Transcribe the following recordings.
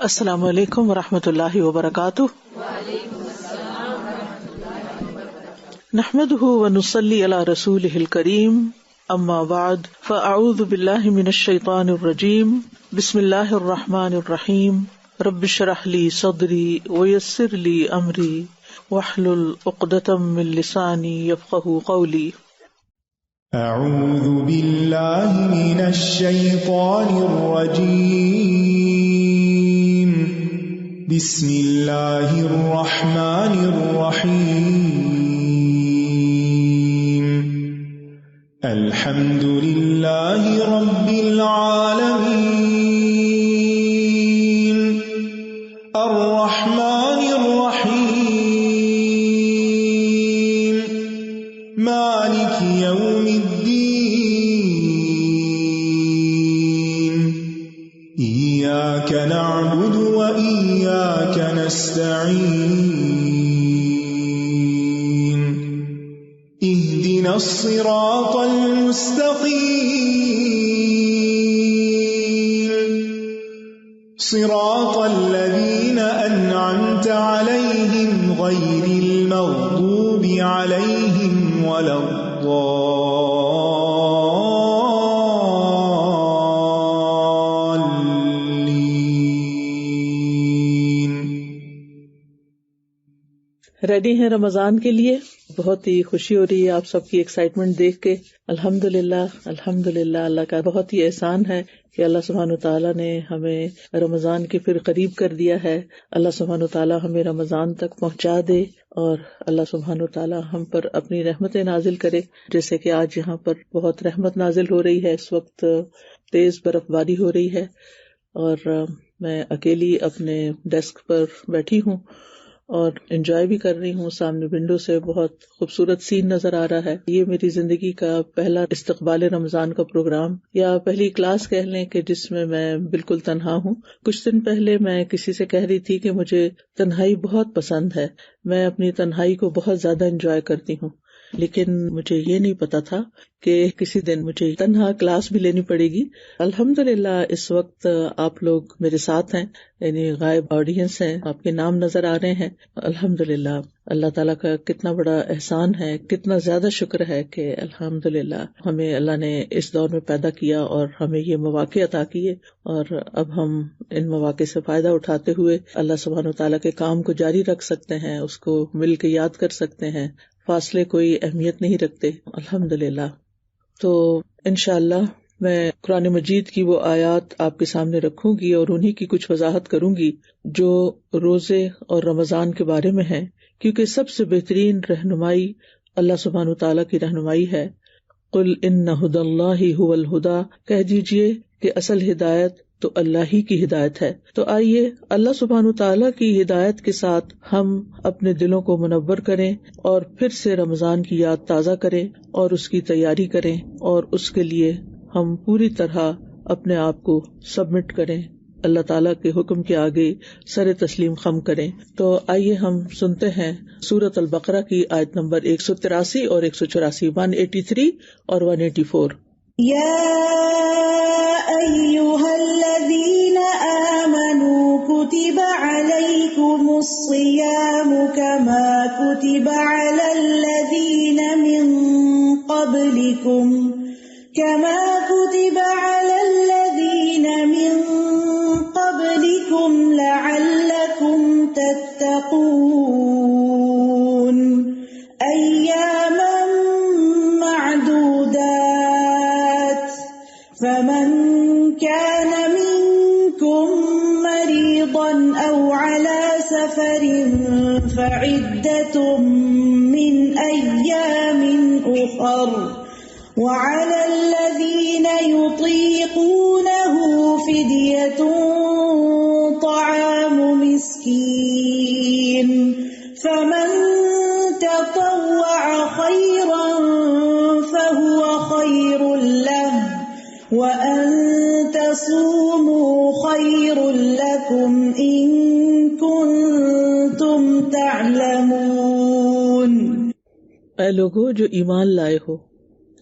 السلام علیکم ورحمۃ اللہ وبرکاتہ. نحمده ونصلی علی رسولہ الکریم. اما بعد فاعوذ باللہ من الشیطان الرجیم. بسم اللہ الرحمن الرحیم. رب اشرح لی صدری ویسر لی امری واحلل عقدۃ من لسانی یفقہوا قولی. اعوذ باللہ من الشیطان الرجیم. بسم اللہ الرحمن الرحیم. الحمد للہ رب العالمین الرحمن الرحیم مالک یوم الدین. ایاک نعبد وإیاک نستعین. اهدنا الصراط المستقیم صراط الذین انعمت علیہم غیر المغضوب علیہم ولا الضالین. ریڈی ہیں رمضان کے لیے؟ بہت ہی خوشی ہو رہی ہے آپ سب کی ایکسائٹمنٹ دیکھ کے. الحمدللہ الحمدللہ، اللہ کا بہت ہی احسان ہے کہ اللہ سبحانہ وتعالیٰ نے ہمیں رمضان کے پھر قریب کر دیا ہے. اللہ سبحانہ وتعالیٰ ہمیں رمضان تک پہنچا دے اور اللہ سبحانہ وتعالیٰ ہم پر اپنی رحمتیں نازل کرے. جیسے کہ آج یہاں پر بہت رحمت نازل ہو رہی ہے، اس وقت تیز برف باری ہو رہی ہے اور میں اکیلی اپنے ڈیسک پر بیٹھی ہوں اور انجوائے بھی کر رہی ہوں. سامنے ونڈو سے بہت خوبصورت سین نظر آ رہا ہے. یہ میری زندگی کا پہلا استقبال رمضان کا پروگرام یا پہلی کلاس کہہ لیں کہ جس میں بالکل تنہا ہوں. کچھ دن پہلے میں کسی سے کہہ رہی تھی کہ مجھے تنہائی بہت پسند ہے، میں اپنی تنہائی کو بہت زیادہ انجوائے کرتی ہوں، لیکن مجھے یہ نہیں پتا تھا کہ کسی دن مجھے تنہا کلاس بھی لینی پڑے گی. الحمدللہ اس وقت آپ لوگ میرے ساتھ ہیں، یعنی غائب آڈینس ہیں، آپ کے نام نظر آ رہے ہیں. الحمدللہ اللہ تعالیٰ کا کتنا بڑا احسان ہے، کتنا زیادہ شکر ہے کہ الحمدللہ ہمیں اللہ نے اس دور میں پیدا کیا اور ہمیں یہ مواقع عطا کیے، اور اب ہم ان مواقع سے فائدہ اٹھاتے ہوئے اللہ سبحانہ وتعالیٰ کے کام کو جاری رکھ سکتے ہیں، اس کو مل کے یاد کر سکتے ہیں. فاصلے کوئی اہمیت نہیں رکھتے الحمدللہ. تو انشاءاللہ میں قرآن مجید کی وہ آیات آپ کے سامنے رکھوں گی اور انہی کی کچھ وضاحت کروں گی جو روزے اور رمضان کے بارے میں ہیں، کیونکہ سب سے بہترین رہنمائی اللہ سبحانہ وتعالیٰ کی رہنمائی ہے. قل ان ھدی اللہ ھو الھدی، کہہ دیجئے کہ اصل ہدایت تو اللہ ہی کی ہدایت ہے. تو آئیے اللہ سبحانہ تعالیٰ کی ہدایت کے ساتھ ہم اپنے دلوں کو منور کریں اور پھر سے رمضان کی یاد تازہ کریں اور اس کی تیاری کریں اور اس کے لیے ہم پوری طرح اپنے آپ کو سبمٹ کریں، اللہ تعالیٰ کے حکم کے آگے سر تسلیم خم کریں. تو آئیے ہم سنتے ہیں سورۃ البقرہ کی آیت نمبر 183 اور 184، 183 اور 184. یا ایھا الذین آمنوا کتب علیکم الصیام کما کتب علی الذین من قبلکم لعلکم تتقون ایاما معدودات فمن كان منكم مريضا أو على سفر فعدة من أيام أخر وعلى الذين يطيقونه فدية طعام مسكين فمن تطوع خيرا فهو خير له وأن تصوموا خير لكم إن كنتم تعلمون. اے لوگو جو ایمان لائے ہو،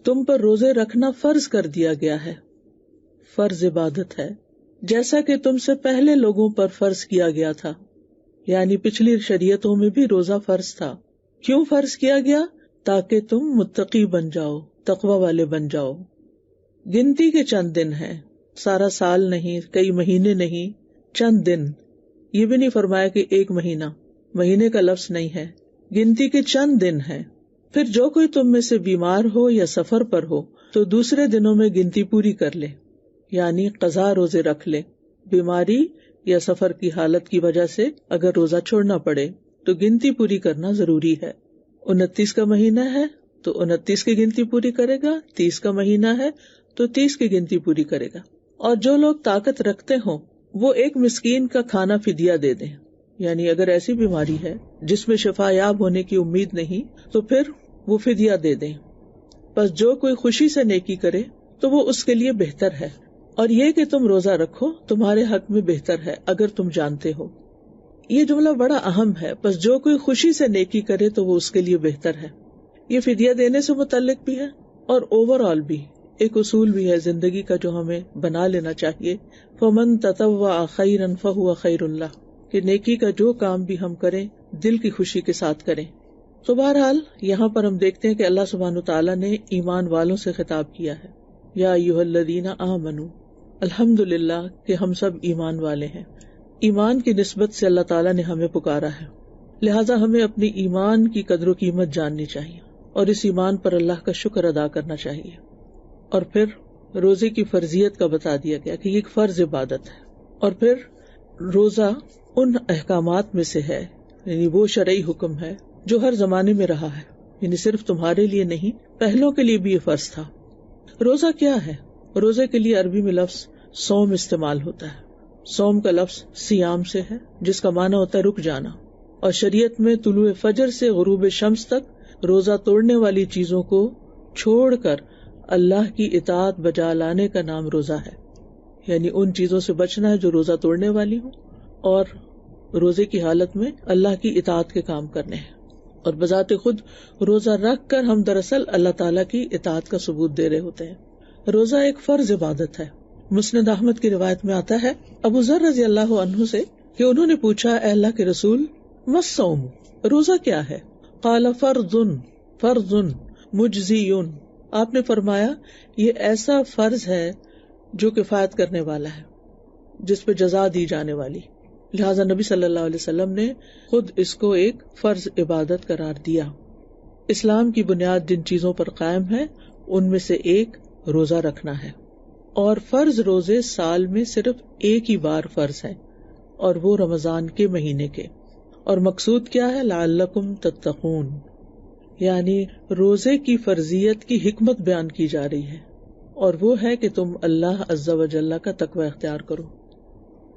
تم پر روزے رکھنا فرض کر دیا گیا ہے. فرض عبادت ہے، جیسا کہ تم سے پہلے لوگوں پر فرض کیا گیا تھا. یعنی پچھلی شریعتوں میں بھی روزہ فرض تھا. کیوں فرض کیا گیا؟ تاکہ تم متقی بن جاؤ، تقوی والے بن جاؤ. گنتی کے چند دن ہیں، سارا سال نہیں، کئی مہینے نہیں، چند دن. یہ بھی نہیں فرمایا کہ ایک مہینہ، مہینے کا لفظ نہیں ہے، گنتی کے چند دن ہیں. پھر جو کوئی تم میں سے بیمار ہو یا سفر پر ہو تو دوسرے دنوں میں گنتی پوری کر لے، یعنی قضا روزے رکھ لے. بیماری یا سفر کی حالت کی وجہ سے اگر روزہ چھوڑنا پڑے تو گنتی پوری کرنا ضروری ہے. 29 کا مہینہ ہے تو 29 کی گنتی پوری کرے گا، 30 کا مہینہ ہے تو 30 کی گنتی پوری کرے گا. اور جو لوگ طاقت رکھتے ہوں وہ ایک مسکین کا کھانا فدیہ دے دیں. یعنی اگر ایسی بیماری ہے جس میں شفا یاب ہونے کی امید نہیں تو پھر وہ فدیہ دے دیں. بس جو کوئی خوشی سے نیکی کرے تو وہ اس کے لیے بہتر ہے، اور یہ کہ تم روزہ رکھو تمہارے حق میں بہتر ہے اگر تم جانتے ہو. یہ جملہ بڑا اہم ہے. بس جو کوئی خوشی سے نیکی کرے تو وہ اس کے لیے بہتر ہے. یہ فدیہ دینے سے متعلق بھی ہے اور اوور آل بھی ایک اصول بھی ہے زندگی کا جو ہمیں بنا لینا چاہیے. فمن تطوع خیرا فہو خیر لہ، کہ نیکی کا جو کام بھی ہم کریں دل کی خوشی کے ساتھ کریں. تو بہرحال یہاں پر ہم دیکھتے ہیں کہ اللہ سبحانہ تعالیٰ نے ایمان والوں سے خطاب کیا ہے. یا ایھا الذین آمنوا، الحمدللہ کہ ہم سب ایمان والے ہیں. ایمان کی نسبت سے اللہ تعالیٰ نے ہمیں پکارا ہے، لہٰذا ہمیں اپنی ایمان کی قدر و قیمت جاننی چاہیے اور اس ایمان پر اللہ کا شکر ادا کرنا چاہیے. اور پھر روزے کی فرضیت کا بتا دیا گیا کہ یہ ایک فرض عبادت ہے. اور پھر روزہ ان احکامات میں سے ہے، یعنی وہ شرعی حکم ہے جو ہر زمانے میں رہا ہے، یعنی صرف تمہارے لیے نہیں، پہلوں کے لیے بھی یہ فرض تھا. روزہ کیا ہے؟ روزے کے لیے عربی میں لفظ صوم استعمال ہوتا ہے. صوم کا لفظ سیام سے ہے جس کا معنی ہوتا ہے رک جانا، اور شریعت میں طلوع فجر سے غروب شمس تک روزہ توڑنے والی چیزوں کو چھوڑ کر اللہ کی اطاعت بجا لانے کا نام روزہ ہے. یعنی ان چیزوں سے بچنا ہے جو روزہ توڑنے والی ہوں، اور روزے کی حالت میں اللہ کی اطاعت کے کام کرنے ہیں. اور بذات خود روزہ رکھ کر ہم دراصل اللہ تعالیٰ کی اطاعت کا ثبوت دے رہے ہوتے ہیں. روزہ ایک فرض عبادت ہے. مسند احمد کی روایت میں آتا ہے ابو ذر رضی اللہ عنہ سے کہ انہوں نے پوچھا، اے اللہ کے رسول، ما الصوم، روزہ کیا ہے؟ قال فرض مجزی. آپ نے فرمایا یہ ایسا فرض ہے جو کفایت کرنے والا ہے، جس پہ جزا دی جانے والی. لہٰذا نبی صلی اللہ علیہ وسلم نے خود اس کو ایک فرض عبادت قرار دیا. اسلام کی بنیاد جن چیزوں پر قائم ہے ان میں سے ایک روزہ رکھنا ہے. اور فرض روزے سال میں صرف ایک ہی بار فرض ہیں، اور وہ رمضان کے مہینے کے. اور مقصود کیا ہے؟ لعلکم تتقون، یعنی روزے کی فرضیت کی حکمت بیان کی جا رہی ہے، اور وہ ہے کہ تم اللہ عز و جل کا تقوی اختیار کرو.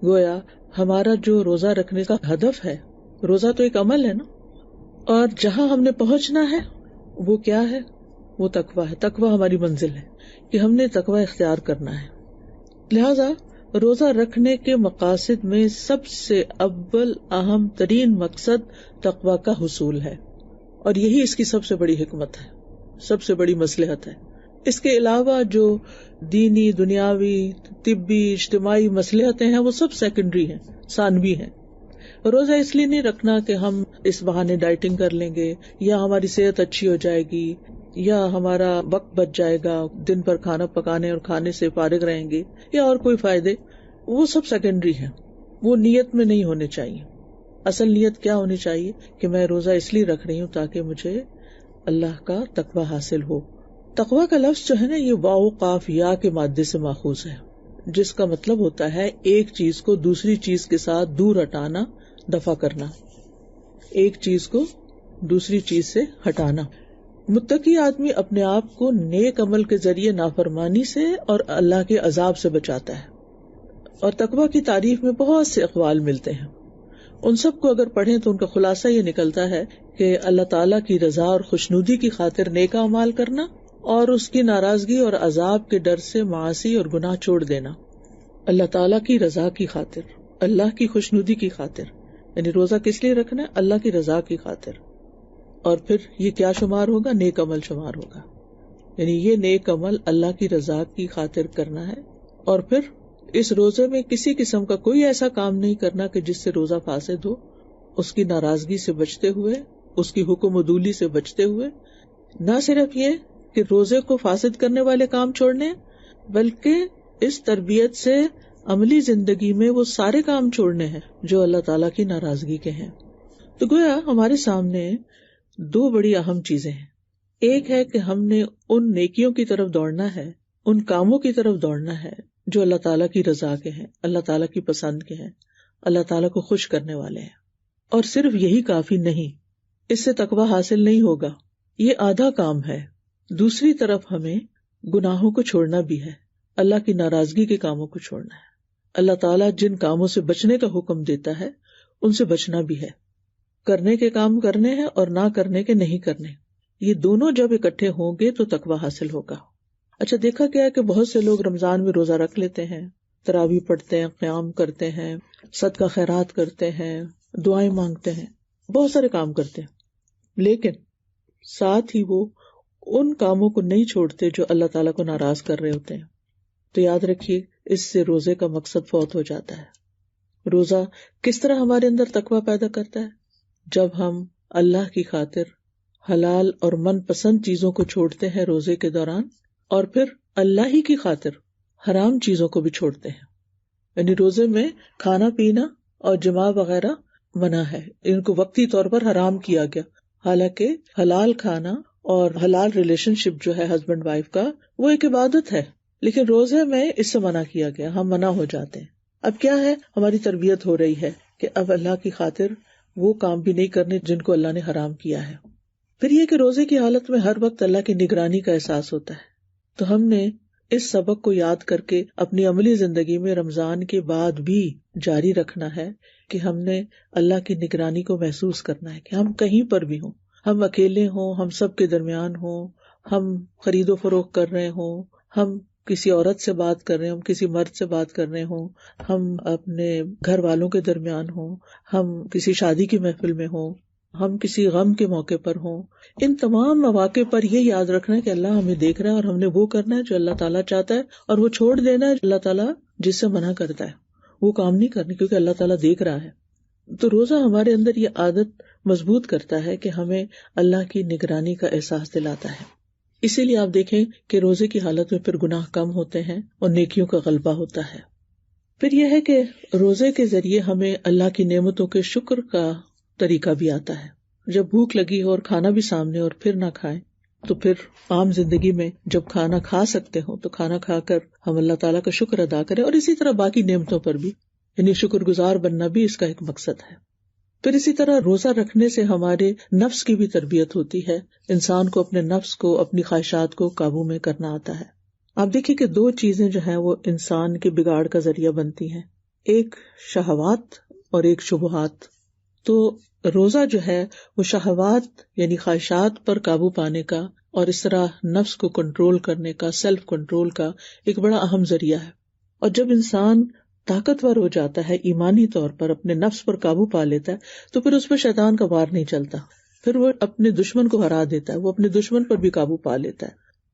گویا ہمارا جو روزہ رکھنے کا ہدف ہے، روزہ تو ایک عمل ہے نا، اور جہاں ہم نے پہنچنا ہے وہ کیا ہے؟ وہ تقوی ہے. تقوی ہماری منزل ہے کہ ہم نے تقوی اختیار کرنا ہے. لہذا روزہ رکھنے کے مقاصد میں سب سے اول اہم ترین مقصد تقوی کا حصول ہے، اور یہی اس کی سب سے بڑی حکمت ہے، سب سے بڑی مصلحت ہے. اس کے علاوہ جو دینی، دنیاوی، طبی، اجتماعی مصلحتیں ہیں وہ سب سیکنڈری ہیں، ثانوی ہیں. روزہ اس لیے نہیں رکھنا کہ ہم اس بہانے ڈائٹنگ کر لیں گے، یا ہماری صحت اچھی ہو جائے گی، یا ہمارا وقت بچ جائے گا، دن بھر کھانا پکانے اور کھانے سے فارغ رہیں گے، یا اور کوئی فائدے. وہ سب سیکنڈری ہیں، وہ نیت میں نہیں ہونے چاہیے. اصل نیت کیا ہونی چاہیے کہ میں روزہ اس لیے رکھ رہی ہوں تاکہ مجھے اللہ کا تقوی حاصل ہو. تقوی کا لفظ جو ہے نا، یہ واو قاف یا کے مادے سے ماخوذ ہے، جس کا مطلب ہوتا ہے ایک چیز کو دوسری چیز کے ساتھ دور ہٹانا، دفع کرنا. ایک چیز کو دوسری چیز سے ہٹانا. متقی آدمی اپنے آپ کو نیک عمل کے ذریعے نافرمانی سے اور اللہ کے عذاب سے بچاتا ہے. اور تقوی کی تعریف میں بہت سے اقوال ملتے ہیں. ان سب کو اگر پڑھیں تو ان کا خلاصہ یہ نکلتا ہے کہ اللہ تعالیٰ کی رضا اور خوشنودی کی خاطر نیک اعمال کرنا، اور اس کی ناراضگی اور عذاب کے ڈر سے معاصی اور گناہ چھوڑ دینا. اللہ تعالیٰ کی رضا کی خاطر، اللہ کی خوشنودی کی خاطر، یعنی روزہ کس لیے رکھنا ہے؟ اللہ کی رضا کی خاطر. اور پھر یہ کیا شمار ہوگا؟ نیک عمل شمار ہوگا. یعنی یہ نیک عمل اللہ کی رضا کی خاطر کرنا ہے. اور پھر اس روزے میں کسی قسم کا کوئی ایسا کام نہیں کرنا کہ جس سے روزہ فاسد ہو، اس کی ناراضگی سے بچتے ہوئے، اس کی حکم عدولی سے بچتے ہوئے. نہ صرف یہ کہ روزے کو فاسد کرنے والے کام چھوڑنے، بلکہ اس تربیت سے عملی زندگی میں وہ سارے کام چھوڑنے ہیں جو اللہ تعالیٰ کی ناراضگی کے ہیں. تو گویا ہمارے سامنے دو بڑی اہم چیزیں ہیں. ایک ہے کہ ہم نے ان نیکیوں کی طرف دوڑنا ہے، ان کاموں کی طرف دوڑنا ہے جو اللہ تعالیٰ کی رضا کے ہیں، اللہ تعالیٰ کی پسند کے ہیں، اللہ تعالیٰ کو خوش کرنے والے ہیں. اور صرف یہی کافی نہیں، اس سے تقویٰ حاصل نہیں ہوگا، یہ آدھا کام ہے. دوسری طرف ہمیں گناہوں کو چھوڑنا بھی ہے، اللہ کی ناراضگی کے کاموں کو چھوڑنا ہے. اللہ تعالیٰ جن کاموں سے بچنے کا حکم دیتا ہے ان سے بچنا بھی ہے. کرنے کے کام کرنے ہیں اور نہ کرنے کے نہیں کرنے. یہ دونوں جب اکٹھے ہوں گے تو تقویٰ حاصل ہوگا. اچھا، دیکھا گیا ہے کہ بہت سے لوگ رمضان میں روزہ رکھ لیتے ہیں، تراویح پڑھتے ہیں، قیام کرتے ہیں، صدقہ خیرات کرتے ہیں، دعائیں مانگتے ہیں، بہت سارے کام کرتے ہیں، لیکن ساتھ ہی وہ ان کاموں کو نہیں چھوڑتے جو اللہ تعالیٰ کو ناراض کر رہے ہوتے ہیں. تو یاد رکھیے، اس سے روزے کا مقصد فوت ہو جاتا ہے. روزہ کس طرح ہمارے اندر تقویٰ پیدا کرتا ہے؟ جب ہم اللہ کی خاطر حلال اور من پسند چیزوں کو چھوڑتے ہیں روزے کے دوران، اور پھر اللہ ہی کی خاطر حرام چیزوں کو بھی چھوڑتے ہیں. یعنی روزے میں کھانا پینا اور جماع وغیرہ منع ہے، ان کو وقتی طور پر حرام کیا گیا. حالانکہ حلال کھانا اور حلال ریلیشن شپ جو ہے ہسبینڈ وائف کا، وہ ایک عبادت ہے، لیکن روزے میں اس سے منع کیا گیا، ہم منع ہو جاتے ہیں. اب کیا ہے، ہماری تربیت ہو رہی ہے کہ اب اللہ کی خاطر وہ کام بھی نہیں کرنے جن کو اللہ نے حرام کیا ہے. پھر یہ کہ روزے کی حالت میں ہر وقت اللہ کی نگرانی کا احساس ہوتا ہے. تو ہم نے اس سبق کو یاد کر کے اپنی عملی زندگی میں رمضان کے بعد بھی جاری رکھنا ہے کہ ہم نے اللہ کی نگرانی کو محسوس کرنا ہے کہ ہم کہیں پر بھی ہوں، ہم اکیلے ہوں، ہم سب کے درمیان ہوں، ہم خرید و فروخت کر رہے ہوں، ہم کسی عورت سے بات کر رہے ہوں، کسی مرد سے بات کر رہے ہوں، ہم اپنے گھر والوں کے درمیان ہوں، ہم کسی شادی کی محفل میں ہوں، ہم کسی غم کے موقع پر ہوں. ان تمام مواقع پر یہ یاد رکھنا ہے کہ اللہ ہمیں دیکھ رہا ہے اور ہم نے وہ کرنا ہے جو اللہ تعالیٰ چاہتا ہے، اور وہ چھوڑ دینا ہے اللہ تعالیٰ جس سے منع کرتا ہے، وہ کام نہیں کرنے کیونکہ اللہ تعالیٰ دیکھ رہا ہے. تو روزہ ہمارے اندر یہ عادت مضبوط کرتا ہے کہ ہمیں اللہ کی نگرانی کا احساس دلاتا ہے. اسی لیے آپ دیکھیں کہ روزے کی حالت میں پھر گناہ کم ہوتے ہیں اور نیکیوں کا غلبہ ہوتا ہے. پھر یہ ہے کہ روزے کے ذریعے ہمیں اللہ کی نعمتوں کے شکر کا طریقہ بھی آتا ہے. جب بھوک لگی ہو اور کھانا بھی سامنے اور پھر نہ کھائیں، تو پھر عام زندگی میں جب کھانا کھا سکتے ہوں تو کھانا کھا کر ہم اللہ تعالیٰ کا شکر ادا کریں، اور اسی طرح باقی نعمتوں پر بھی، یعنی شکر گزار بننا بھی اس کا ایک مقصد ہے. پھر اسی طرح روزہ رکھنے سے ہمارے نفس کی بھی تربیت ہوتی ہے، انسان کو اپنے نفس کو، اپنی خواہشات کو قابو میں کرنا آتا ہے. آپ دیکھیں کہ دو چیزیں جو ہیں وہ انسان کے بگاڑ کا ذریعہ بنتی ہیں، ایک شہوات اور ایک شبہات. تو روزہ جو ہے وہ شہوات یعنی خواہشات پر قابو پانے کا اور اس طرح نفس کو کنٹرول کرنے کا، سیلف کنٹرول کا ایک بڑا اہم ذریعہ ہے. اور جب انسان طاقتور ہو جاتا ہے، ایمانی طور پر اپنے نفس پر قابو پا لیتا ہے، تو پھر اس پر شیطان کا وار نہیں چلتا، پھر وہ اپنے دشمن کو ہرا دیتا ہے، وہ اپنے دشمن پر بھی قابو پا لیتا ہے.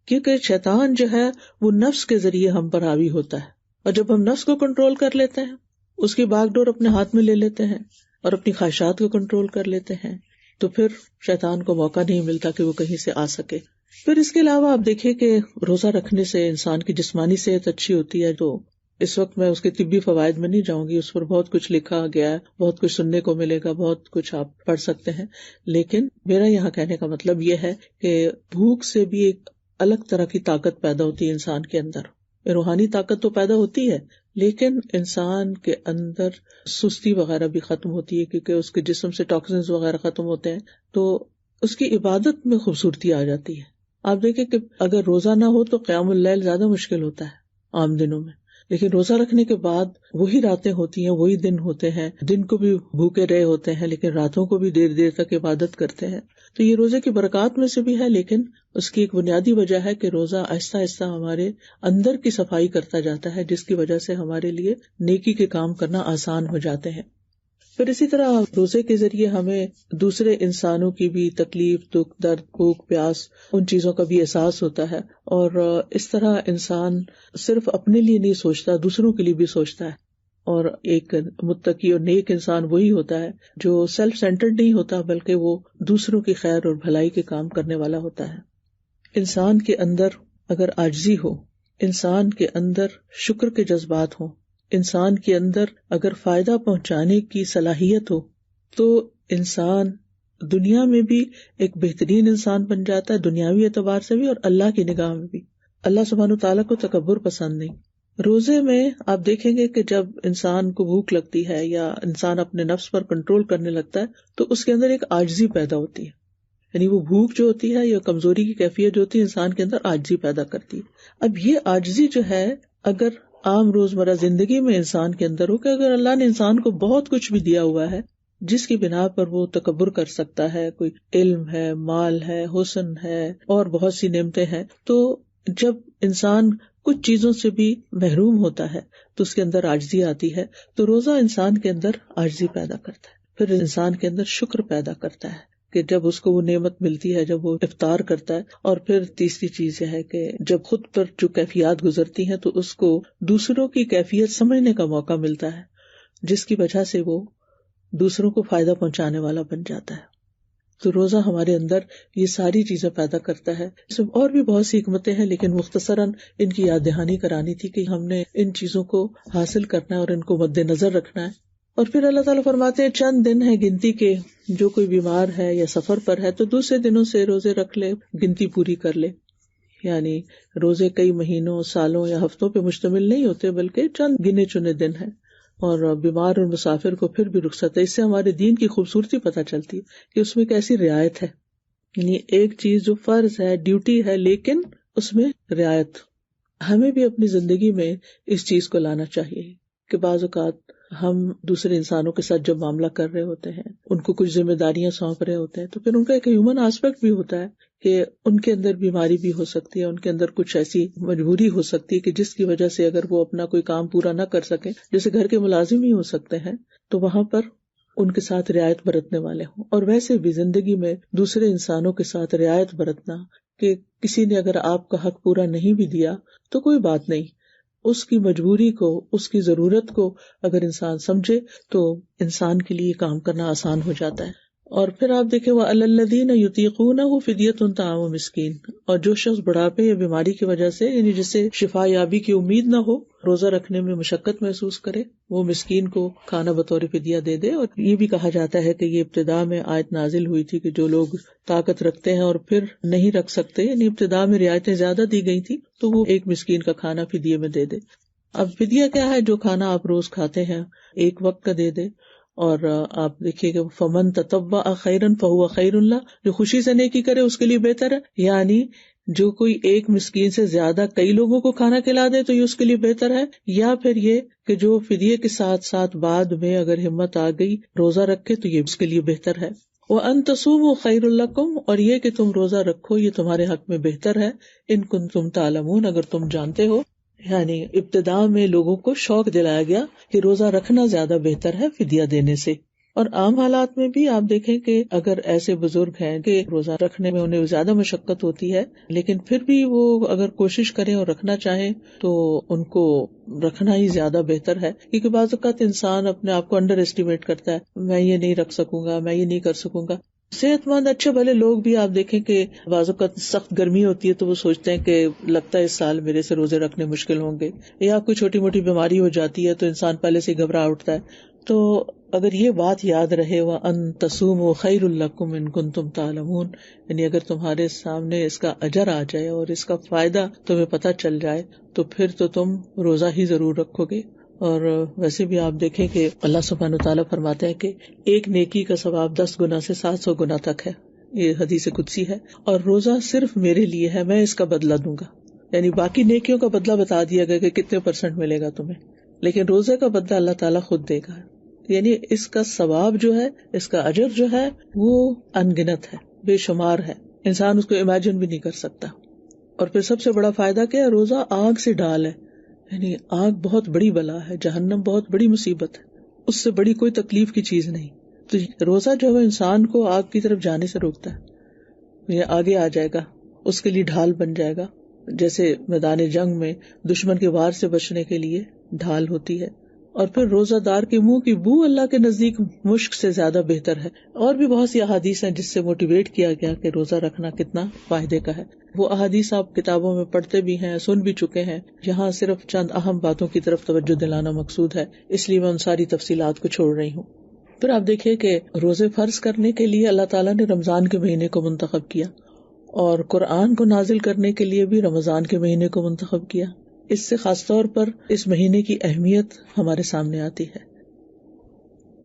کیونکہ شیطان جو ہے وہ نفس کے ذریعے ہم پر حاوی ہوتا ہے، اور جب ہم نفس کو کنٹرول کر لیتے ہیں، اس کی باغ ڈور اپنے ہاتھ میں لے لیتے ہیں اور اپنی خواہشات کو کنٹرول کر لیتے ہیں، تو پھر شیطان کو موقع نہیں ملتا کہ وہ کہیں سے آ سکے. پھر اس کے علاوہ آپ دیکھیں کہ روزہ رکھنے سے انسان کی جسمانی صحت اچھی ہوتی ہے. تو اس وقت میں اس کے طبی فوائد میں نہیں جاؤں گی، اس پر بہت کچھ لکھا گیا ہے، بہت کچھ سننے کو ملے گا، بہت کچھ آپ پڑھ سکتے ہیں. لیکن میرا یہاں کہنے کا مطلب یہ ہے کہ بھوک سے بھی ایک الگ طرح کی طاقت پیدا ہوتی ہے انسان کے اندر. روحانی طاقت تو پیدا ہوتی ہے، لیکن انسان کے اندر سستی وغیرہ بھی ختم ہوتی ہے، کیونکہ اس کے جسم سے ٹاکسنز وغیرہ ختم ہوتے ہیں، تو اس کی عبادت میں خوبصورتی آ جاتی ہے. آپ دیکھیں کہ اگر روزہ نہ ہو تو قیام اللیل زیادہ مشکل ہوتا ہے عام دنوں میں، لیکن روزہ رکھنے کے بعد وہی راتیں ہوتی ہیں، وہی دن ہوتے ہیں، دن کو بھی بھوکے رہے ہوتے ہیں لیکن راتوں کو بھی دیر دیر تک عبادت کرتے ہیں. تو یہ روزے کی برکات میں سے بھی ہے، لیکن اس کی ایک بنیادی وجہ ہے کہ روزہ آہستہ آہستہ ہمارے اندر کی صفائی کرتا جاتا ہے، جس کی وجہ سے ہمارے لیے نیکی کے کام کرنا آسان ہو جاتے ہیں. پھر اسی طرح روزے کے ذریعے ہمیں دوسرے انسانوں کی بھی تکلیف، دکھ، درد، بھوک، پیاس، ان چیزوں کا بھی احساس ہوتا ہے، اور اس طرح انسان صرف اپنے لیے نہیں سوچتا، دوسروں کے لیے بھی سوچتا ہے. اور ایک متقی اور نیک انسان وہی ہوتا ہے جو سیلف سینٹرڈ نہیں ہوتا، بلکہ وہ دوسروں کی خیر اور بھلائی کے کام کرنے والا ہوتا ہے. انسان کے اندر اگر عاجزی ہو، انسان کے اندر شکر کے جذبات ہوں، انسان کے اندر اگر فائدہ پہنچانے کی صلاحیت ہو، تو انسان دنیا میں بھی ایک بہترین انسان بن جاتا ہے، دنیاوی اعتبار سے بھی اور اللہ کی نگاہ میں بھی. اللہ سبحانہ وتعالیٰ کو تکبر پسند نہیں. روزے میں آپ دیکھیں گے کہ جب انسان کو بھوک لگتی ہے یا انسان اپنے نفس پر کنٹرول کرنے لگتا ہے تو اس کے اندر ایک عاجزی پیدا ہوتی ہے. یعنی وہ بھوک جو ہوتی ہے یا کمزوری کی کیفیت جو ہوتی ہے انسان کے اندر عاجزی پیدا کرتی ہے. اب یہ عاجزی جو ہے اگر عام روزمرہ زندگی میں انسان کے اندر ہو کہ اگر اللہ نے انسان کو بہت کچھ بھی دیا ہوا ہے جس کی بنا پر وہ تکبر کر سکتا ہے، کوئی علم ہے، مال ہے، حسن ہے اور بہت سی نعمتیں ہیں، تو جب انسان کچھ چیزوں سے بھی محروم ہوتا ہے تو اس کے اندر عاجزی آتی ہے. تو روزہ انسان کے اندر عاجزی پیدا کرتا ہے، پھر انسان کے اندر شکر پیدا کرتا ہے کہ جب اس کو وہ نعمت ملتی ہے، جب وہ افطار کرتا ہے. اور پھر تیسری چیز یہ ہے کہ جب خود پر جو کیفیات گزرتی ہیں تو اس کو دوسروں کی کیفیت سمجھنے کا موقع ملتا ہے، جس کی وجہ سے وہ دوسروں کو فائدہ پہنچانے والا بن جاتا ہے. تو روزہ ہمارے اندر یہ ساری چیزیں پیدا کرتا ہے. اس میں اور بھی بہت سی حکمتیں ہیں لیکن مختصراً ان کی یاد دہانی کرانی تھی کہ ہم نے ان چیزوں کو حاصل کرنا ہے اور ان کو مد نظر رکھنا ہے. اور پھر اللہ تعالیٰ فرماتے ہیں چند دن ہے گنتی کے، جو کوئی بیمار ہے یا سفر پر ہے تو دوسرے دنوں سے روزے رکھ لے، گنتی پوری کر لے. یعنی روزے کئی مہینوں، سالوں یا ہفتوں پہ مشتمل نہیں ہوتے بلکہ چند گنے چنے دن ہیں. اور بیمار اور مسافر کو پھر بھی رخصت ہے. اس سے ہمارے دین کی خوبصورتی پتہ چلتی ہے کہ اس میں کیسی رعایت ہے. یعنی ایک چیز جو فرض ہے، ڈیوٹی ہے، لیکن اس میں رعایت. ہمیں بھی اپنی زندگی میں اس چیز کو لانا چاہیے کہ بعض اوقات ہم دوسرے انسانوں کے ساتھ جب معاملہ کر رہے ہوتے ہیں، ان کو کچھ ذمہ داریاں سونپ رہے ہوتے ہیں، تو پھر ان کا ایک ہیومن آسپیکٹ بھی ہوتا ہے کہ ان کے اندر بیماری بھی ہو سکتی ہے، ان کے اندر کچھ ایسی مجبوری ہو سکتی ہے کہ جس کی وجہ سے اگر وہ اپنا کوئی کام پورا نہ کر سکیں، جیسے گھر کے ملازم ہی ہو سکتے ہیں، تو وہاں پر ان کے ساتھ رعایت برتنے والے ہوں. اور ویسے بھی زندگی میں دوسرے انسانوں کے ساتھ رعایت برتنا کہ کسی نے اگر آپ کا حق پورا نہیں بھی دیا تو کوئی بات نہیں، اس کی مجبوری کو، اس کی ضرورت کو اگر انسان سمجھے تو انسان کے لیے کام کرنا آسان ہو جاتا ہے. اور پھر آپ دیکھیں وَعَلَى الَّذِينَ يُطِيقُونَهُ فِدْيَةٌ طَعَامُ مِسْكِينٍ، اور جو شخص بڑھاپے یا بیماری کی وجہ سے یعنی جسے شفا یابی کی امید نہ ہو، روزہ رکھنے میں مشقت محسوس کرے، وہ مسکین کو کھانا بطور فدیہ دے دے. اور یہ بھی کہا جاتا ہے کہ یہ ابتدا میں آیت نازل ہوئی تھی کہ جو لوگ طاقت رکھتے ہیں اور پھر نہیں رکھ سکتے، یعنی ابتدا میں رعایتیں زیادہ دی گئی تھی، تو وہ ایک مسکین کا کھانا فدیے میں دے دے. اب فدیہ کیا ہے؟ جو کھانا آپ روز کھاتے ہیں ایک وقت کا دے دے. اور آپ دیکھیے کہ فمن تطوع خیرا فہو خیر اللہ، جو خوشی سے نیکی کرے اس کے لیے بہتر ہے. یعنی جو کوئی ایک مسکین سے زیادہ کئی لوگوں کو کھانا کھلا دے تو یہ اس کے لیے بہتر ہے، یا پھر یہ کہ جو فدیے کے ساتھ ساتھ بعد میں اگر ہمت آ گئی روزہ رکھے تو یہ اس کے لیے بہتر ہے. وَأَن تَصُومُوا خَيْرٌ لَكُمْ، اور یہ کہ تم روزہ رکھو یہ تمہارے حق میں بہتر ہے. ان کنتم تعلمون، اگر تم جانتے ہو. یعنی ابتدا میں لوگوں کو شوق دلایا گیا کہ روزہ رکھنا زیادہ بہتر ہے فدیہ دینے سے. اور عام حالات میں بھی آپ دیکھیں کہ اگر ایسے بزرگ ہیں کہ روزہ رکھنے میں انہیں زیادہ مشقت ہوتی ہے لیکن پھر بھی وہ اگر کوشش کریں اور رکھنا چاہیں تو ان کو رکھنا ہی زیادہ بہتر ہے. کیونکہ بعض اوقات انسان اپنے آپ کو انڈر اسٹیمیٹ کرتا ہے، میں یہ نہیں رکھ سکوں گا، میں یہ نہیں کر سکوں گا. صحت مند اچھے بھلے لوگ بھی آپ دیکھیں کہ بعض اوقات سخت گرمی ہوتی ہے تو وہ سوچتے ہیں کہ لگتا ہے اس سال میرے سے روزے رکھنے مشکل ہوں گے، یا کوئی چھوٹی موٹی بیماری ہو جاتی ہے تو انسان پہلے سے گھبرا اٹھتا ہے. تو اگر یہ بات یاد رہے وَأَن تَصُومُوا خَيْرٌ لَكُمْ إِن كُنتُمْ تَعْلَمُونَ، یعنی اگر تمہارے سامنے اس کا اجر آ جائے اور اس کا فائدہ تمہیں پتہ چل جائے تو پھر تو تم روزہ ہی ضرور رکھو گے. اور ویسے بھی آپ دیکھیں کہ اللہ سبحانہ وتعالیٰ فرماتے ہیں کہ ایک نیکی کا ثواب 10 گنا سے 700 گنا تک ہے. یہ حدیث قدسی ہے. اور روزہ صرف میرے لیے ہے، میں اس کا بدلہ دوں گا. یعنی باقی نیکیوں کا بدلہ بتا دیا گیا کہ کتنے % ملے گا تمہیں، لیکن روزے کا بدلہ اللہ تعالیٰ خود دے گا. یعنی اس کا ثواب جو ہے، اس کا اجر جو ہے وہ انگنت ہے، بے شمار ہے، انسان اس کو امیجن بھی نہیں کر سکتا. اور پھر سب سے بڑا فائدہ کیا ہے؟ روزہ آگ سے ڈال ہے. یعنی آگ بہت بڑی بلا ہے، جہنم بہت بڑی مصیبت ہے، اس سے بڑی کوئی تکلیف کی چیز نہیں. تو روزہ جو ہے انسان کو آگ کی طرف جانے سے روکتا ہے، یہ آگے آ جائے گا، اس کے لیے ڈھال بن جائے گا. جیسے میدان جنگ میں دشمن کے وار سے بچنے کے لیے ڈھال ہوتی ہے. اور پھر روزہ دار کے منہ کی بو اللہ کے نزدیک مشک سے زیادہ بہتر ہے. اور بھی بہت سی احادیث ہیں جس سے موٹیویٹ کیا گیا کہ روزہ رکھنا کتنا فائدے کا ہے. وہ احادیث آپ کتابوں میں پڑھتے بھی ہیں، سن بھی چکے ہیں. یہاں صرف چند اہم باتوں کی طرف توجہ دلانا مقصود ہے، اس لیے میں ان ساری تفصیلات کو چھوڑ رہی ہوں. پھر آپ دیکھیں کہ روزے فرض کرنے کے لیے اللہ تعالیٰ نے رمضان کے مہینے کو منتخب کیا، اور قرآن کو نازل کرنے کے لیے بھی رمضان کے مہینے کو منتخب کیا. اس سے خاص طور پر اس مہینے کی اہمیت ہمارے سامنے آتی ہے.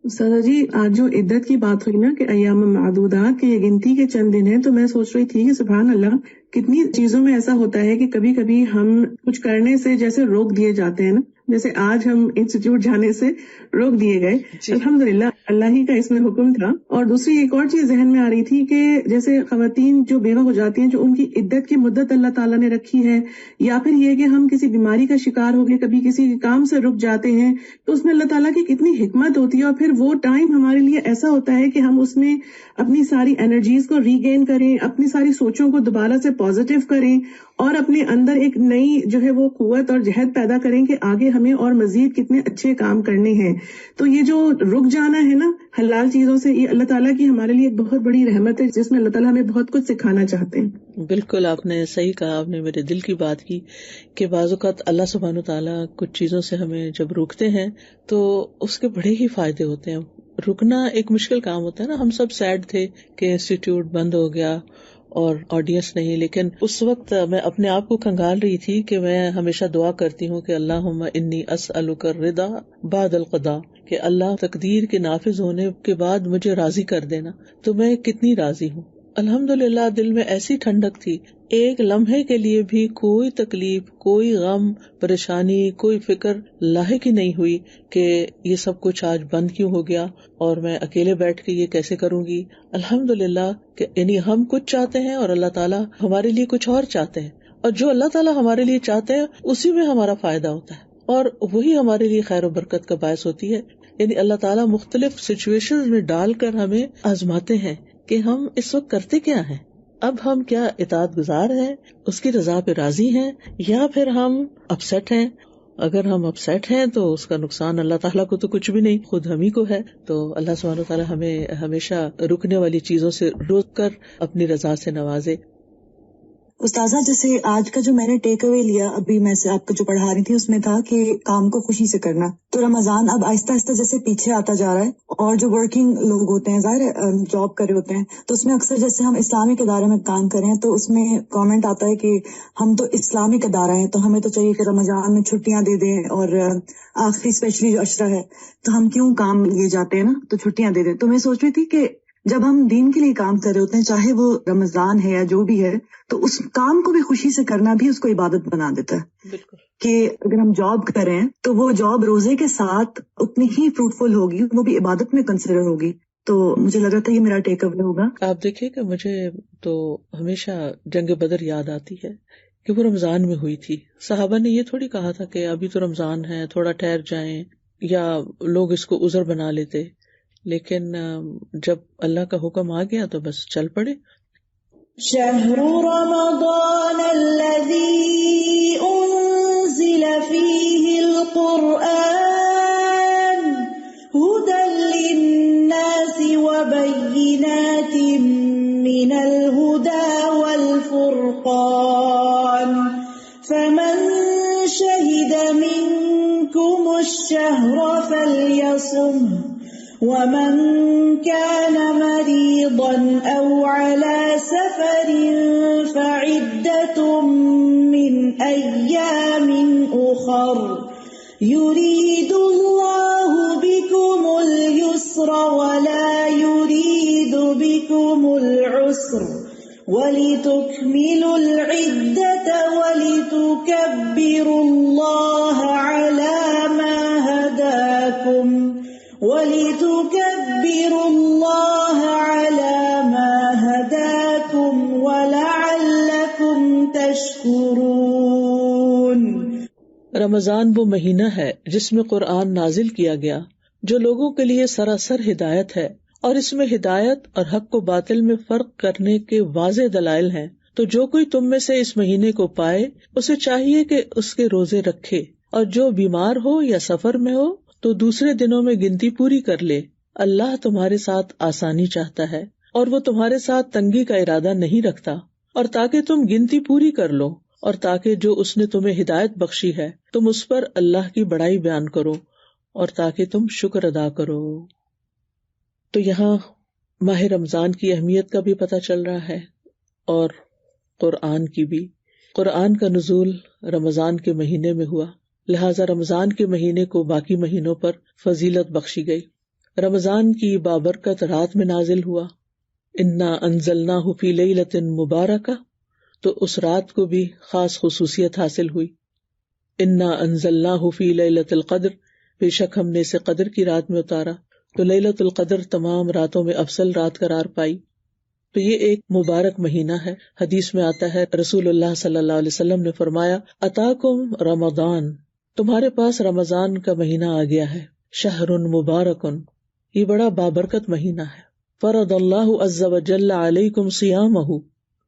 سادہ جی، آج جو عدت کی بات ہوئی نا کہ ایام معدودات کے یہ گنتی کے چند دن ہیں، تو میں سوچ رہی تھی کہ سبحان اللہ کتنی چیزوں میں ایسا ہوتا ہے کہ کبھی کبھی ہم کچھ کرنے سے جیسے روک دیے جاتے ہیں نا، جیسے آج ہم انسٹیٹیوٹ جانے سے روک دیے گئے. الحمدللہ اللہ ہی کا اس میں حکم تھا. اور دوسری ایک اور چیز ذہن میں آ رہی تھی کہ جیسے خواتین جو بیوہ ہو جاتی ہیں، جو ان کی عدت کی مدت اللہ تعالیٰ نے رکھی ہے، یا پھر یہ کہ ہم کسی بیماری کا شکار ہو گئے، کبھی کسی کام سے رک جاتے ہیں، تو اس میں اللہ تعالیٰ کی کتنی حکمت ہوتی ہے. اور پھر وہ ٹائم ہمارے لیے ایسا ہوتا ہے کہ ہم اس میں اپنی ساری انرجیز کو ری گین کریں، اپنی ساری سوچوں کو دوبارہ سے پازیٹیو کریں، اور اپنے اندر ایک نئی جو ہے وہ قوت اور جہد پیدا کریں کہ آگے ہمیں اور مزید کتنے اچھے کام کرنے ہیں. تو یہ جو رک جانا ہے نا حلال چیزوں سے، یہ اللہ تعالیٰ کی ہمارے لیے ایک بہت بڑی رحمت ہے، جس میں اللہ تعالیٰ ہمیں بہت کچھ سکھانا چاہتے ہیں. بالکل آپ نے صحیح کہا، آپ نے میرے دل کی بات کی کہ بعض اوقات اللہ سبحانہ وتعالیٰ کچھ چیزوں سے ہمیں جب روکتے ہیں تو اس کے بڑے ہی فائدے ہوتے ہیں. رکنا ایک مشکل کام ہوتا ہے نا. ہم سب سیڈ تھے کہ انسٹیٹیوٹ بند ہو گیا اور آڈینس نہیں، لیکن اس وقت میں اپنے آپ کو کھنگال رہی تھی کہ میں ہمیشہ دعا کرتی ہوں کہ اللہم انی اسألک الرضا بعد القضاء، کہ اللہ تقدیر کے نافذ ہونے کے بعد مجھے راضی کر دینا. تو میں کتنی راضی ہوں الحمدللہ. دل میں ایسی ٹھنڈک تھی، ایک لمحے کے لیے بھی کوئی تکلیف، کوئی غم، پریشانی، کوئی فکر لاحق ہی نہیں ہوئی کہ یہ سب کچھ آج بند کیوں ہو گیا اور میں اکیلے بیٹھ کے یہ کیسے کروں گی. الحمدللہ کہ یعنی ہم کچھ چاہتے ہیں اور اللہ تعالیٰ ہمارے لیے کچھ اور چاہتے ہیں، اور جو اللہ تعالیٰ ہمارے لیے چاہتے ہیں اسی میں ہمارا فائدہ ہوتا ہے، اور وہی ہمارے لیے خیر و برکت کا باعث ہوتی ہے. یعنی اللہ تعالیٰ مختلف سچویشن میں ڈال کر ہمیں آزماتے ہیں کہ ہم اس وقت کرتے کیا ہیں. اب ہم کیا اطاعت گزار ہیں، اس کی رضا پہ راضی ہیں، یا پھر ہم اپسیٹ ہیں. اگر ہم اپسیٹ ہیں تو اس کا نقصان اللہ تعالیٰ کو تو کچھ بھی نہیں، خود ہم ہی کو ہے. تو اللہ سبحانہ وتعالیٰ ہمیں ہمیشہ رکنے والی چیزوں سے روک کر اپنی رضا سے نوازے. استاذہ، جیسے آج کا جو میں نے ٹیک اوے لیا، ابھی میں سے آپ کو جو پڑھا رہی تھی اس میں تھا کہ کام کو خوشی سے کرنا. تو رمضان اب آہستہ آہستہ جیسے پیچھے آتا جا رہا ہے، اور جو ورکنگ لوگ ہوتے ہیں، ظاہر جاب کر رہے ہوتے ہیں، تو اس میں اکثر جیسے ہم اسلامک ادارے میں کام کر رہے ہیں تو اس میں کامنٹ آتا ہے کہ ہم تو اسلامک ادارہ ہیں تو ہمیں تو چاہیے کہ رمضان میں چھٹیاں دے دیں، اور آخری اسپیشلی جو عشرہ ہے تو ہم کیوں کام لیے جاتے ہیں نا، تو چھٹیاں دے دیں. تو میں سوچ رہی تھی کہ جب ہم دین کے لیے کام کر رہے ہوتے ہیں، چاہے وہ رمضان ہے یا جو بھی ہے، تو اس کام کو بھی خوشی سے کرنا بھی اس کو عبادت بنا دیتا ہے. بالکل کہ اگر ہم جاب کر رہے ہیں تو وہ جاب روزے کے ساتھ اتنی ہی فروٹفل ہوگی، وہ بھی عبادت میں کنسیڈر ہوگی. تو مجھے لگ رہا تھا یہ میرا ٹیک اوے ہوگا. آپ دیکھیے کہ مجھے تو ہمیشہ جنگ بدر یاد آتی ہے کہ وہ رمضان میں ہوئی تھی. صحابہ نے یہ تھوڑی کہا تھا کہ ابھی تو رمضان ہے، تھوڑا ٹھہر جائیں، یا لوگ اس کو عذر بنا لیتے. لیکن جب اللہ کا حکم آ گیا تو بس چل پڑے. شہر رمضان الذی انزل فیہ القرآن ھدی للناس وبینات من الھدی والفرقان فمن شہد منکم الشہر فلیصمہ ومن كان مريضا أو على سفر فعدة من أيام أخر يريد الله بكم اليسر ولا يريد بكم العسر ولتكملوا العدة ولتكبروا الله على ما هداكم وَلِتُكَبِّرُوا اللَّهَ عَلَى مَا هَدَاكُمْ وَلَعَلَّكُمْ تَشْكُرُونَ. رمضان وہ مہینہ ہے جس میں قرآن نازل کیا گیا جو لوگوں کے لیے سراسر ہدایت ہے، اور اس میں ہدایت اور حق و باطل میں فرق کرنے کے واضح دلائل ہیں، تو جو کوئی تم میں سے اس مہینے کو پائے اسے چاہیے کہ اس کے روزے رکھے، اور جو بیمار ہو یا سفر میں ہو تو دوسرے دنوں میں گنتی پوری کر لے۔ اللہ تمہارے ساتھ آسانی چاہتا ہے اور وہ تمہارے ساتھ تنگی کا ارادہ نہیں رکھتا، اور تاکہ تم گنتی پوری کر لو، اور تاکہ جو اس نے تمہیں ہدایت بخشی ہے تم اس پر اللہ کی بڑائی بیان کرو، اور تاکہ تم شکر ادا کرو۔ تو یہاں ماہ رمضان کی اہمیت کا بھی پتہ چل رہا ہے، اور قرآن کی بھی۔ قرآن کا نزول رمضان کے مہینے میں ہوا، لہٰذا رمضان کے مہینے کو باقی مہینوں پر فضیلت بخشی گئی۔ رمضان کی بابرکت رات میں نازل ہوا، انا انزلناہ فی لیلۃ مبارکہ، تو اس رات کو بھی خاص خصوصیت حاصل ہوئی۔ انا انزلناہ فی لیلۃ القدر، بے شک ہم نے اسے قدر کی رات میں اتارا، تو لیلۃ القدر تمام راتوں میں افضل رات قرار پائی۔ تو یہ ایک مبارک مہینہ ہے۔ حدیث میں آتا ہے، رسول اللہ صلی اللہ علیہ وسلم نے فرمایا، اتاکم رمضان، تمہارے پاس رمضان کا مہینہ آ گیا ہے، شہر مبارک، یہ بڑا بابرکت مہینہ ہے۔ فرض اللہ عز وجل علیکم صیامہ،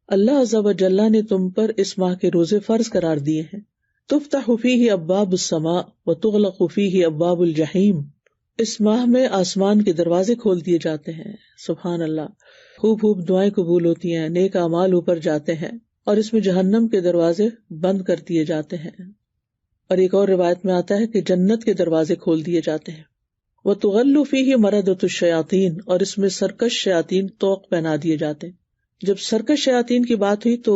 اللہ عز وجل نے تم پر اس ماہ کے روزے فرض قرار دیے ہیں۔ تفتح فیہ ابواب السماء وتغلق فیہ ابواب الجحیم، اس ماہ میں آسمان کے دروازے کھول دیے جاتے ہیں، سبحان اللہ، خوب خوب دعائیں قبول ہوتی ہیں، نیک اعمال اوپر جاتے ہیں، اور اس میں جہنم کے دروازے بند کر دیے جاتے ہیں۔ اور ایک اور روایت میں آتا ہے کہ جنت کے دروازے کھول دیے جاتے ہیں۔ وَتُغَلُّ فِيهِ مَرَدَةُ الشَّيَاطِينِ، اور اس میں سرکش شیاطین طوق پہنا دیے جاتے ہیں۔ جب سرکش شیاطین کی بات ہوئی تو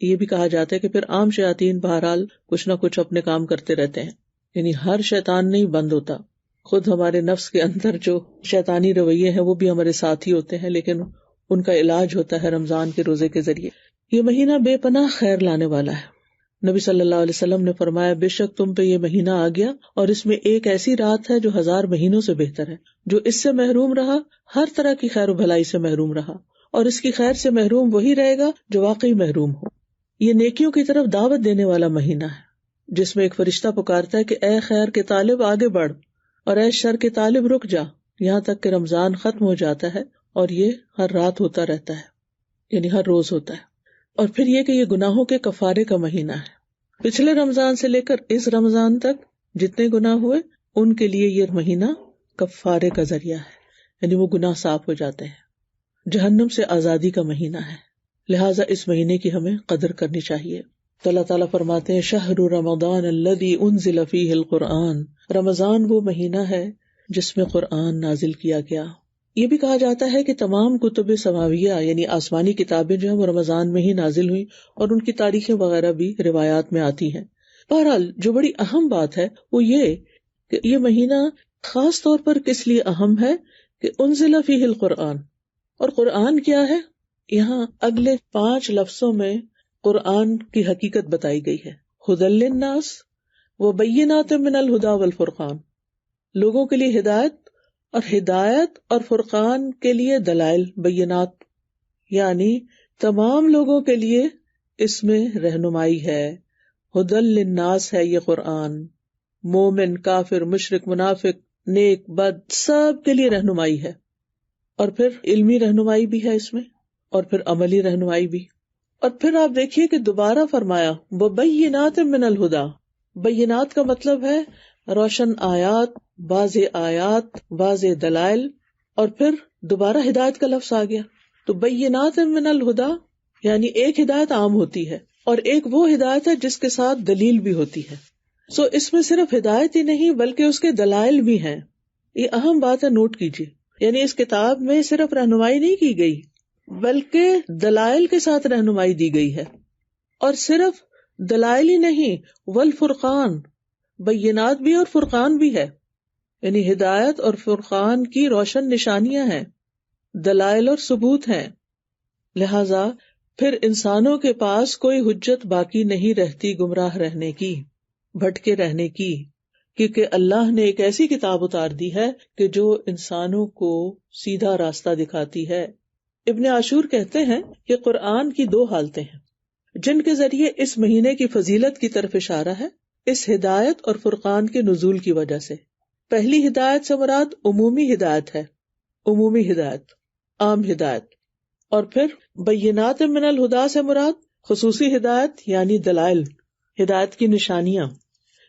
یہ بھی کہا جاتا ہے کہ پھر عام شیاطین بہرحال کچھ نہ کچھ اپنے کام کرتے رہتے ہیں، یعنی ہر شیطان نہیں بند ہوتا، خود ہمارے نفس کے اندر جو شیطانی رویے ہیں وہ بھی ہمارے ساتھ ہی ہوتے ہیں، لیکن ان کا علاج ہوتا ہے رمضان کے روزے کے ذریعے۔ یہ مہینہ بے پناہ خیر لانے والا ہے۔ نبی صلی اللہ علیہ وسلم نے فرمایا، بے شک تم پہ یہ مہینہ آ گیا اور اس میں ایک ایسی رات ہے جو 1000 مہینوں سے بہتر ہے۔ جو اس سے محروم رہا ہر طرح کی خیر و بھلائی سے محروم رہا، اور اس کی خیر سے محروم وہی رہے گا جو واقعی محروم ہو۔ یہ نیکیوں کی طرف دعوت دینے والا مہینہ ہے، جس میں ایک فرشتہ پکارتا ہے کہ اے خیر کے طالب آگے بڑھ، اور اے شر کے طالب رک جا، یہاں تک کہ رمضان ختم ہو جاتا ہے، اور یہ ہر رات ہوتا رہتا ہے، یعنی ہر روز ہوتا ہے۔ اور پھر یہ کہ یہ گناہوں کے کفارے کا مہینہ ہے۔ پچھلے رمضان سے لے کر اس رمضان تک جتنے گناہ ہوئے ان کے لیے یہ مہینہ کفارے کا ذریعہ ہے، یعنی وہ گناہ صاف ہو جاتے ہیں۔ جہنم سے آزادی کا مہینہ ہے، لہٰذا اس مہینے کی ہمیں قدر کرنی چاہیے۔ تو اللہ تعالیٰ فرماتے ہیں، شہر رمضان الذی انزل فیہ القرآن، رمضان وہ مہینہ ہے جس میں قرآن نازل کیا گیا۔ یہ بھی کہا جاتا ہے کہ تمام کتب سماویہ یعنی آسمانی کتابیں جو ہیں وہ رمضان میں ہی نازل ہوئی، اور ان کی تاریخیں وغیرہ بھی روایات میں آتی ہیں۔ بہرحال جو بڑی اہم بات ہے وہ یہ کہ یہ مہینہ خاص طور پر کس لیے اہم ہے کہ انزل فیہ القرآن، اور قرآن کیا ہے؟ یہاں اگلے 5 لفظوں میں قرآن کی حقیقت بتائی گئی ہے، ھدی للناس وبینات من الھدی والفرقان، لوگوں کے لیے ہدایت، اور ہدایت اور فرقان کے لیے دلائل، بینات، یعنی تمام لوگوں کے لیے اس میں رہنمائی ہے۔ ھدی للناس ہے یہ قرآن، مومن، کافر، مشرک، منافق، نیک، بد، سب کے لیے رہنمائی ہے، اور پھر علمی رہنمائی بھی ہے اس میں، اور پھر عملی رہنمائی بھی۔ اور پھر آپ دیکھیے کہ دوبارہ فرمایا وبینات من الھدی، بینات کا مطلب ہے روشن آیات، واضح دلائل، اور پھر دوبارہ ہدایت کا لفظ آ گیا۔ تو بینات من الھدی یعنی ایک ہدایت عام ہوتی ہے، اور ایک وہ ہدایت ہے جس کے ساتھ دلیل بھی ہوتی ہے۔ سو اس میں صرف ہدایت ہی نہیں بلکہ اس کے دلائل بھی ہیں، یہ اہم بات ہے، نوٹ کیجیے۔ یعنی اس کتاب میں صرف رہنمائی نہیں کی گئی بلکہ دلائل کے ساتھ رہنمائی دی گئی ہے، اور صرف دلائل ہی نہیں، والفرقان، بینات بھی اور فرقان بھی ہے، یعنی ہدایت اور فرقان کی روشن نشانیاں ہیں، دلائل اور ثبوت ہیں۔ لہذا پھر انسانوں کے پاس کوئی حجت باقی نہیں رہتی گمراہ رہنے کی، بھٹکے رہنے کی، کیونکہ اللہ نے ایک ایسی کتاب اتار دی ہے کہ جو انسانوں کو سیدھا راستہ دکھاتی ہے۔ ابن عاشور کہتے ہیں کہ قرآن کی 2 حالتیں ہیں جن کے ذریعے اس مہینے کی فضیلت کی طرف اشارہ ہے، اس ہدایت اور فرقان کے نزول کی وجہ سے۔ پہلی ہدایت سے مراد عمومی ہدایت ہے، عمومی ہدایت، عام ہدایت. اور پھر بینات من الہدا سے مراد خصوصی ہدایت یعنی دلائل، ہدایت کی نشانیاں،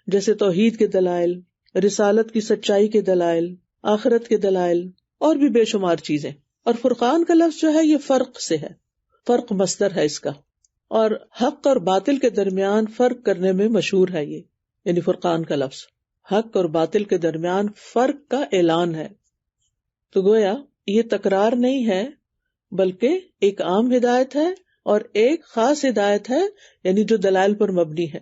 جیسے توحید کے دلائل، رسالت کی سچائی کے دلائل، آخرت کے دلائل اور بھی بے شمار چیزیں. اور فرقان کا لفظ جو ہے یہ فرق سے ہے، فرق مصدر ہے اس کا، اور حق اور باطل کے درمیان فرق کرنے میں مشہور ہے یہ، یعنی فرقان کا لفظ حق اور باطل کے درمیان فرق کا اعلان ہے. تو گویا یہ تکرار نہیں ہے بلکہ ایک عام ہدایت ہے اور ایک خاص ہدایت ہے، یعنی جو دلائل پر مبنی ہے.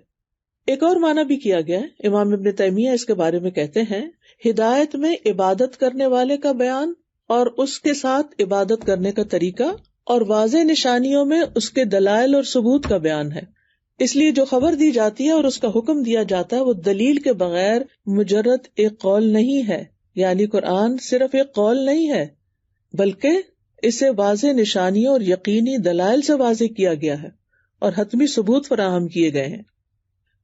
ایک اور معنی بھی کیا گیا ہے، امام ابن تیمیہ اس کے بارے میں کہتے ہیں ہدایت میں عبادت کرنے والے کا بیان اور اس کے ساتھ عبادت کرنے کا طریقہ اور واضح نشانیوں میں اس کے دلائل اور ثبوت کا بیان ہے. اس لیے جو خبر دی جاتی ہے اور اس کا حکم دیا جاتا ہے وہ دلیل کے بغیر مجرد ایک قول نہیں ہے، یعنی قرآن صرف ایک قول نہیں ہے بلکہ اسے واضح نشانیوں اور یقینی دلائل سے واضح کیا گیا ہے اور حتمی ثبوت فراہم کیے گئے ہیں.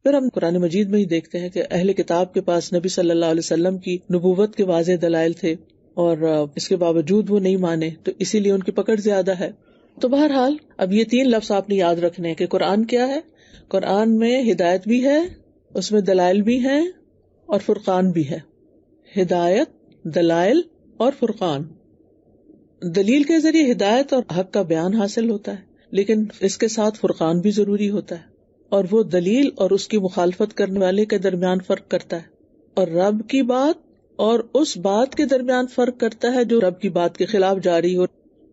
پھر ہم قرآن مجید میں ہی دیکھتے ہیں کہ اہل کتاب کے پاس نبی صلی اللہ علیہ وسلم کی نبوت کے واضح دلائل تھے اور اس کے باوجود وہ نہیں مانے، تو اسی لیے ان کی پکڑ زیادہ ہے. تو بہرحال اب یہ 3 لفظ آپ نے یاد رکھنے ہیں کہ قرآن کیا ہے. قرآن میں ہدایت بھی ہے، اس میں دلائل بھی ہیں اور فرقان بھی ہے. ہدایت، دلائل اور فرقان. دلیل کے ذریعے ہدایت اور حق کا بیان حاصل ہوتا ہے، لیکن اس کے ساتھ فرقان بھی ضروری ہوتا ہے، اور وہ دلیل اور اس کی مخالفت کرنے والے کے درمیان فرق کرتا ہے، اور رب کی بات اور اس بات کے درمیان فرق کرتا ہے جو رب کی بات کے خلاف جاری ہو.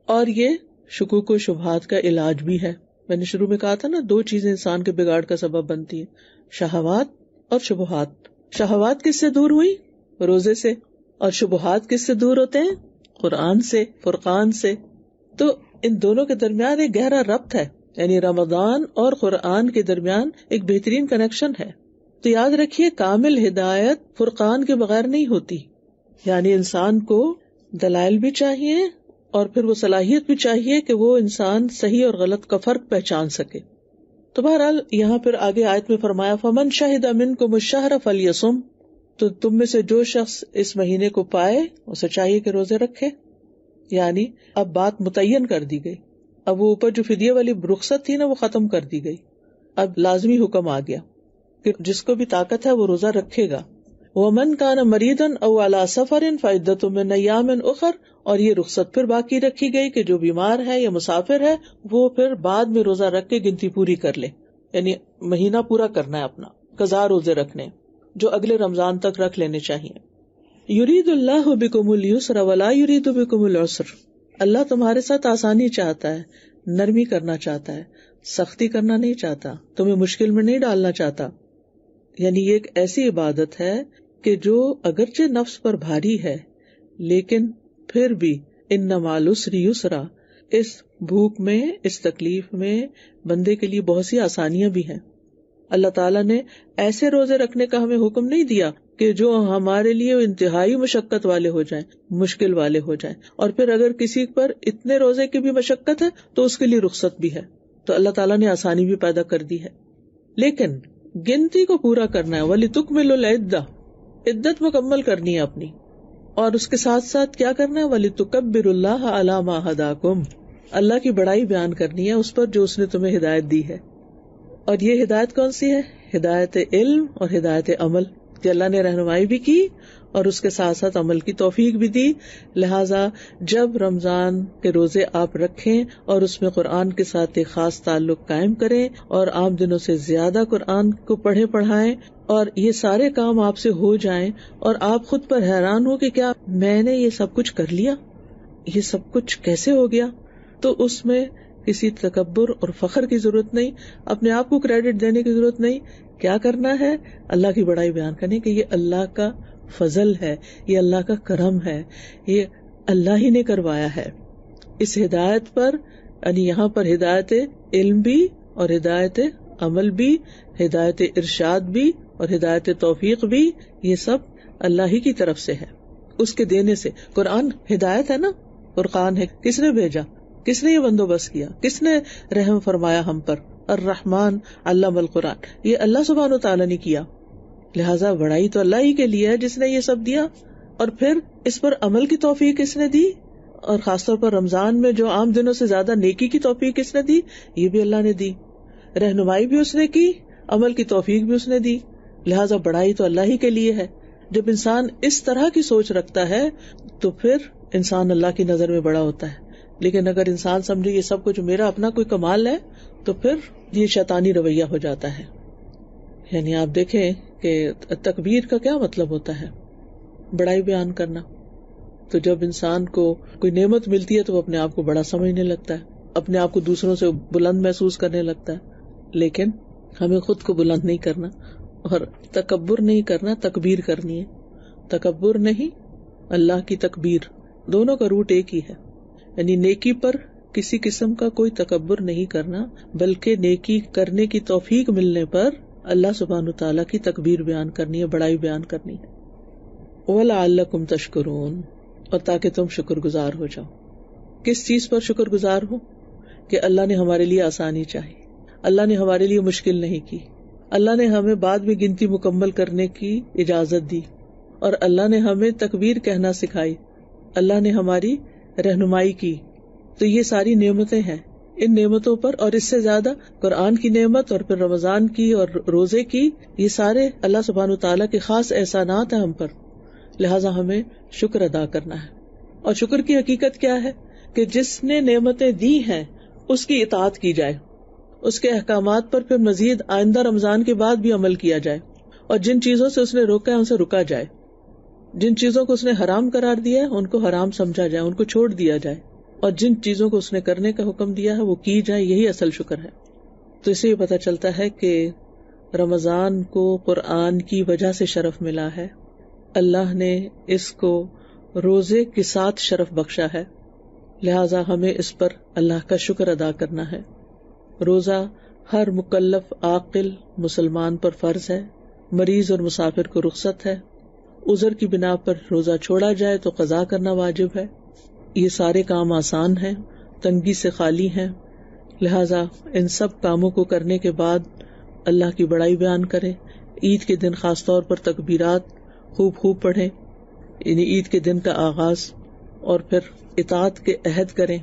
اور یہ شکوک و شبہات کا علاج بھی ہے. میں نے شروع میں کہا تھا نا 2 چیزیں انسان کے بگاڑ کا سبب بنتی ہیں، شہوات اور شبہات. شہوات کس سے دور ہوئی؟ روزے سے. اور شبہات کس سے دور ہوتے ہیں؟ قرآن سے، فرقان سے. تو ان دونوں کے درمیان ایک گہرا ربط ہے، یعنی رمضان اور قرآن کے درمیان ایک بہترین کنیکشن ہے. تو یاد رکھیے کامل ہدایت فرقان کے بغیر نہیں ہوتی، یعنی انسان کو دلائل بھی چاہیے اور پھر وہ صلاحیت بھی چاہیے کہ وہ انسان صحیح اور غلط کا فرق پہچان سکے. تو بہرحال یہاں پھر آگے آیت میں فرمایا فمن شہد منکم الشہر فلیصم، تو تم میں سے جو شخص اس مہینے کو پائے اسے چاہیے کہ روزے رکھے. یعنی اب بات متعین کر دی گئی، اب وہ اوپر جو فدیہ والی رخصت تھی نا وہ ختم کر دی گئی، اب لازمی حکم آ گیا کہ جس کو بھی طاقت ہے وہ روزہ رکھے گا. وَمَنْ كَانَ مَرِيضًا أَوْ عَلَى سَفَرٍ فَعِدَّةٌ مِّنْ أَيَّامٍ أُخَرَ، اور یہ رخصت پھر باقی رکھی گئی کہ جو بیمار ہے یا مسافر ہے وہ پھر بعد میں روزہ رکھ کے گنتی پوری کر لے، یعنی مہینہ پورا کرنا ہے اپنا، قضا روزے رکھنے جو اگلے رمضان تک رکھ لینے چاہیے. يُرِيدُ اللَّهُ بِكُمُ الْيُسْرَ وَلَا يُرِيدُ بِكُمُ الْعُسْرَ، اللہ تمہارے ساتھ آسانی چاہتا ہے، نرمی کرنا چاہتا ہے، سختی کرنا نہیں چاہتا، تمہیں مشکل میں نہیں ڈالنا چاہتا. یعنی یہ ایک ایسی عبادت ہے کہ جو اگرچہ نفس پر بھاری ہے لیکن پھر بھی ان مع العسر یسرا، اس بھوک میں، اس تکلیف میں بندے کے لیے بہت سی آسانیاں بھی ہیں. اللہ تعالیٰ نے ایسے روزے رکھنے کا ہمیں حکم نہیں دیا کہ جو ہمارے لیے انتہائی مشقت والے ہو جائیں، مشکل والے ہو جائیں، اور پھر اگر کسی پر اتنے روزے کی بھی مشقت ہے تو اس کے لیے رخصت بھی ہے. تو اللہ تعالیٰ نے آسانی بھی پیدا کر دی ہے، لیکن گنتی کو پورا کرنا ہے. وَلِتُكْمِلُوا الْعِدَّةَ، عدت مکمل کرنی ہے اپنی، اور اس کے ساتھ ساتھ کیا کرنا ہے؟ وَلِتُكَبِّرُوا اللَّهَ عَلَى مَا هَدَاكُمْ، اللہ کی بڑائی بیان کرنی ہے اس پر جو اس نے تمہیں ہدایت دی ہے. اور یہ ہدایت کون سی ہے؟ ہدایت علم اور ہدایت عمل، کہ اللہ نے رہنمائی بھی کی اور اس کے ساتھ ساتھ عمل کی توفیق بھی دی. لہٰذا جب رمضان کے روزے آپ رکھیں اور اس میں قرآن کے ساتھ ایک خاص تعلق قائم کریں اور عام دنوں سے زیادہ قرآن کو پڑھائیں اور یہ سارے کام آپ سے ہو جائیں اور آپ خود پر حیران ہو کہ کیا میں نے یہ سب کچھ کر لیا، یہ سب کچھ کیسے ہو گیا، تو اس میں کسی تکبر اور فخر کی ضرورت نہیں، اپنے آپ کو کریڈٹ دینے کی ضرورت نہیں. کیا کرنا ہے؟ اللہ کی بڑائی بیان کرنے کہ یہ اللہ کا فضل ہے، یہ اللہ کا کرم ہے، یہ اللہ ہی نے کروایا ہے. اس ہدایت پر، یعنی یہاں پر ہدایت علم بھی اور ہدایت عمل بھی، ہدایت ارشاد بھی اور ہدایت توفیق بھی، یہ سب اللہ ہی کی طرف سے ہے، اس کے دینے سے. قرآن ہدایت ہے نا، فرقان ہے، کس نے بھیجا؟ کس نے یہ بندوبست کیا؟ کس نے رحم فرمایا ہم پر؟ الرحمن علم القرآن، یہ اللہ سبحانہ و تعالیٰ نے کیا. لہٰذا بڑائی تو اللہ ہی کے لیے ہے جس نے یہ سب دیا، اور پھر اس پر عمل کی توفیق کس نے دی، اور خاص طور پر رمضان میں جو عام دنوں سے زیادہ نیکی کی توفیق کس نے دی، یہ بھی اللہ نے دی، رہنمائی بھی اس نے کی، عمل کی توفیق بھی اس نے دی، لہٰذا بڑائی تو اللہ ہی کے لیے ہے۔ جب انسان اس طرح کی سوچ رکھتا ہے تو پھر انسان اللہ کی نظر میں بڑا ہوتا ہے، لیکن اگر انسان سمجھے یہ سب کچھ میرا اپنا کوئی کمال ہے تو پھر یہ شیطانی رویہ ہو جاتا ہے۔ یعنی آپ دیکھیں کہ تکبیر کا کیا مطلب ہوتا ہے، بڑائی بیان کرنا۔ تو جب انسان کو کوئی نعمت ملتی ہے تو وہ اپنے آپ کو بڑا سمجھنے لگتا ہے، اپنے آپ کو دوسروں سے بلند محسوس کرنے لگتا ہے، لیکن ہمیں خود کو بلند نہیں کرنا اور تکبر نہیں کرنا، تکبیر کرنی ہے۔ تکبر نہیں، اللہ کی تکبیر، دونوں کا روٹ ایک ہی ہے، یعنی نیکی پر کسی قسم کا کوئی تکبر نہیں کرنا، بلکہ نیکی کرنے کی توفیق ملنے پر اللہ سبحانہ وتعالیٰ کی تکبیر بیان کرنی ہے، بڑائی بیان کرنی ہے۔ وَلَعَلَّكُمْ تَشْكُرُونَ، اور تاکہ تم شکر گزار ہو جاؤ۔ کس چیز پر شکر گزار ہو؟ کہ اللہ نے ہمارے لیے آسانی چاہی، اللہ نے ہمارے لیے مشکل نہیں کی، اللہ نے ہمیں بعد میں گنتی مکمل کرنے کی اجازت دی، اور اللہ نے ہمیں تکبیر کہنا سکھائی، اللہ نے ہماری رہنمائی کی۔ تو یہ ساری نعمتیں ہیں، ان نعمتوں پر اور اس سے زیادہ قرآن کی نعمت اور پھر رمضان کی اور روزے کی، یہ سارے اللہ سبحانہ وتعالیٰ کے خاص احسانات ہیں ہم پر، لہٰذا ہمیں شکر ادا کرنا ہے۔ اور شکر کی حقیقت کیا ہے؟ کہ جس نے نعمتیں دی ہیں اس کی اطاعت کی جائے، اس کے احکامات پر پھر مزید آئندہ رمضان کے بعد بھی عمل کیا جائے، اور جن چیزوں سے اس نے روکا ہے ان سے رکا جائے، جن چیزوں کو اس نے حرام قرار دیا ہے ان کو حرام سمجھا جائے، ان کو چھوڑ دیا جائے، اور جن چیزوں کو اس نے کرنے کا حکم دیا ہے وہ کی جائے، یہی اصل شکر ہے۔ تو اس سے یہ پتہ چلتا ہے کہ رمضان کو قرآن کی وجہ سے شرف ملا ہے، اللہ نے اس کو روزے کے ساتھ شرف بخشا ہے، لہٰذا ہمیں اس پر اللہ کا شکر ادا کرنا ہے۔ روزہ ہر مکلف عاقل مسلمان پر فرض ہے، مریض اور مسافر کو رخصت ہے، عذر کی بنا پر روزہ چھوڑا جائے تو قضا کرنا واجب ہے، یہ سارے کام آسان ہیں، تنگی سے خالی ہیں، لہٰذا ان سب کاموں کو کرنے کے بعد اللہ کی بڑائی بیان کریں۔ عید کے دن خاص طور پر تکبیرات خوب پڑھیں، یعنی عید کے دن کا آغاز، اور پھر اطاعت کے عہد کریں۔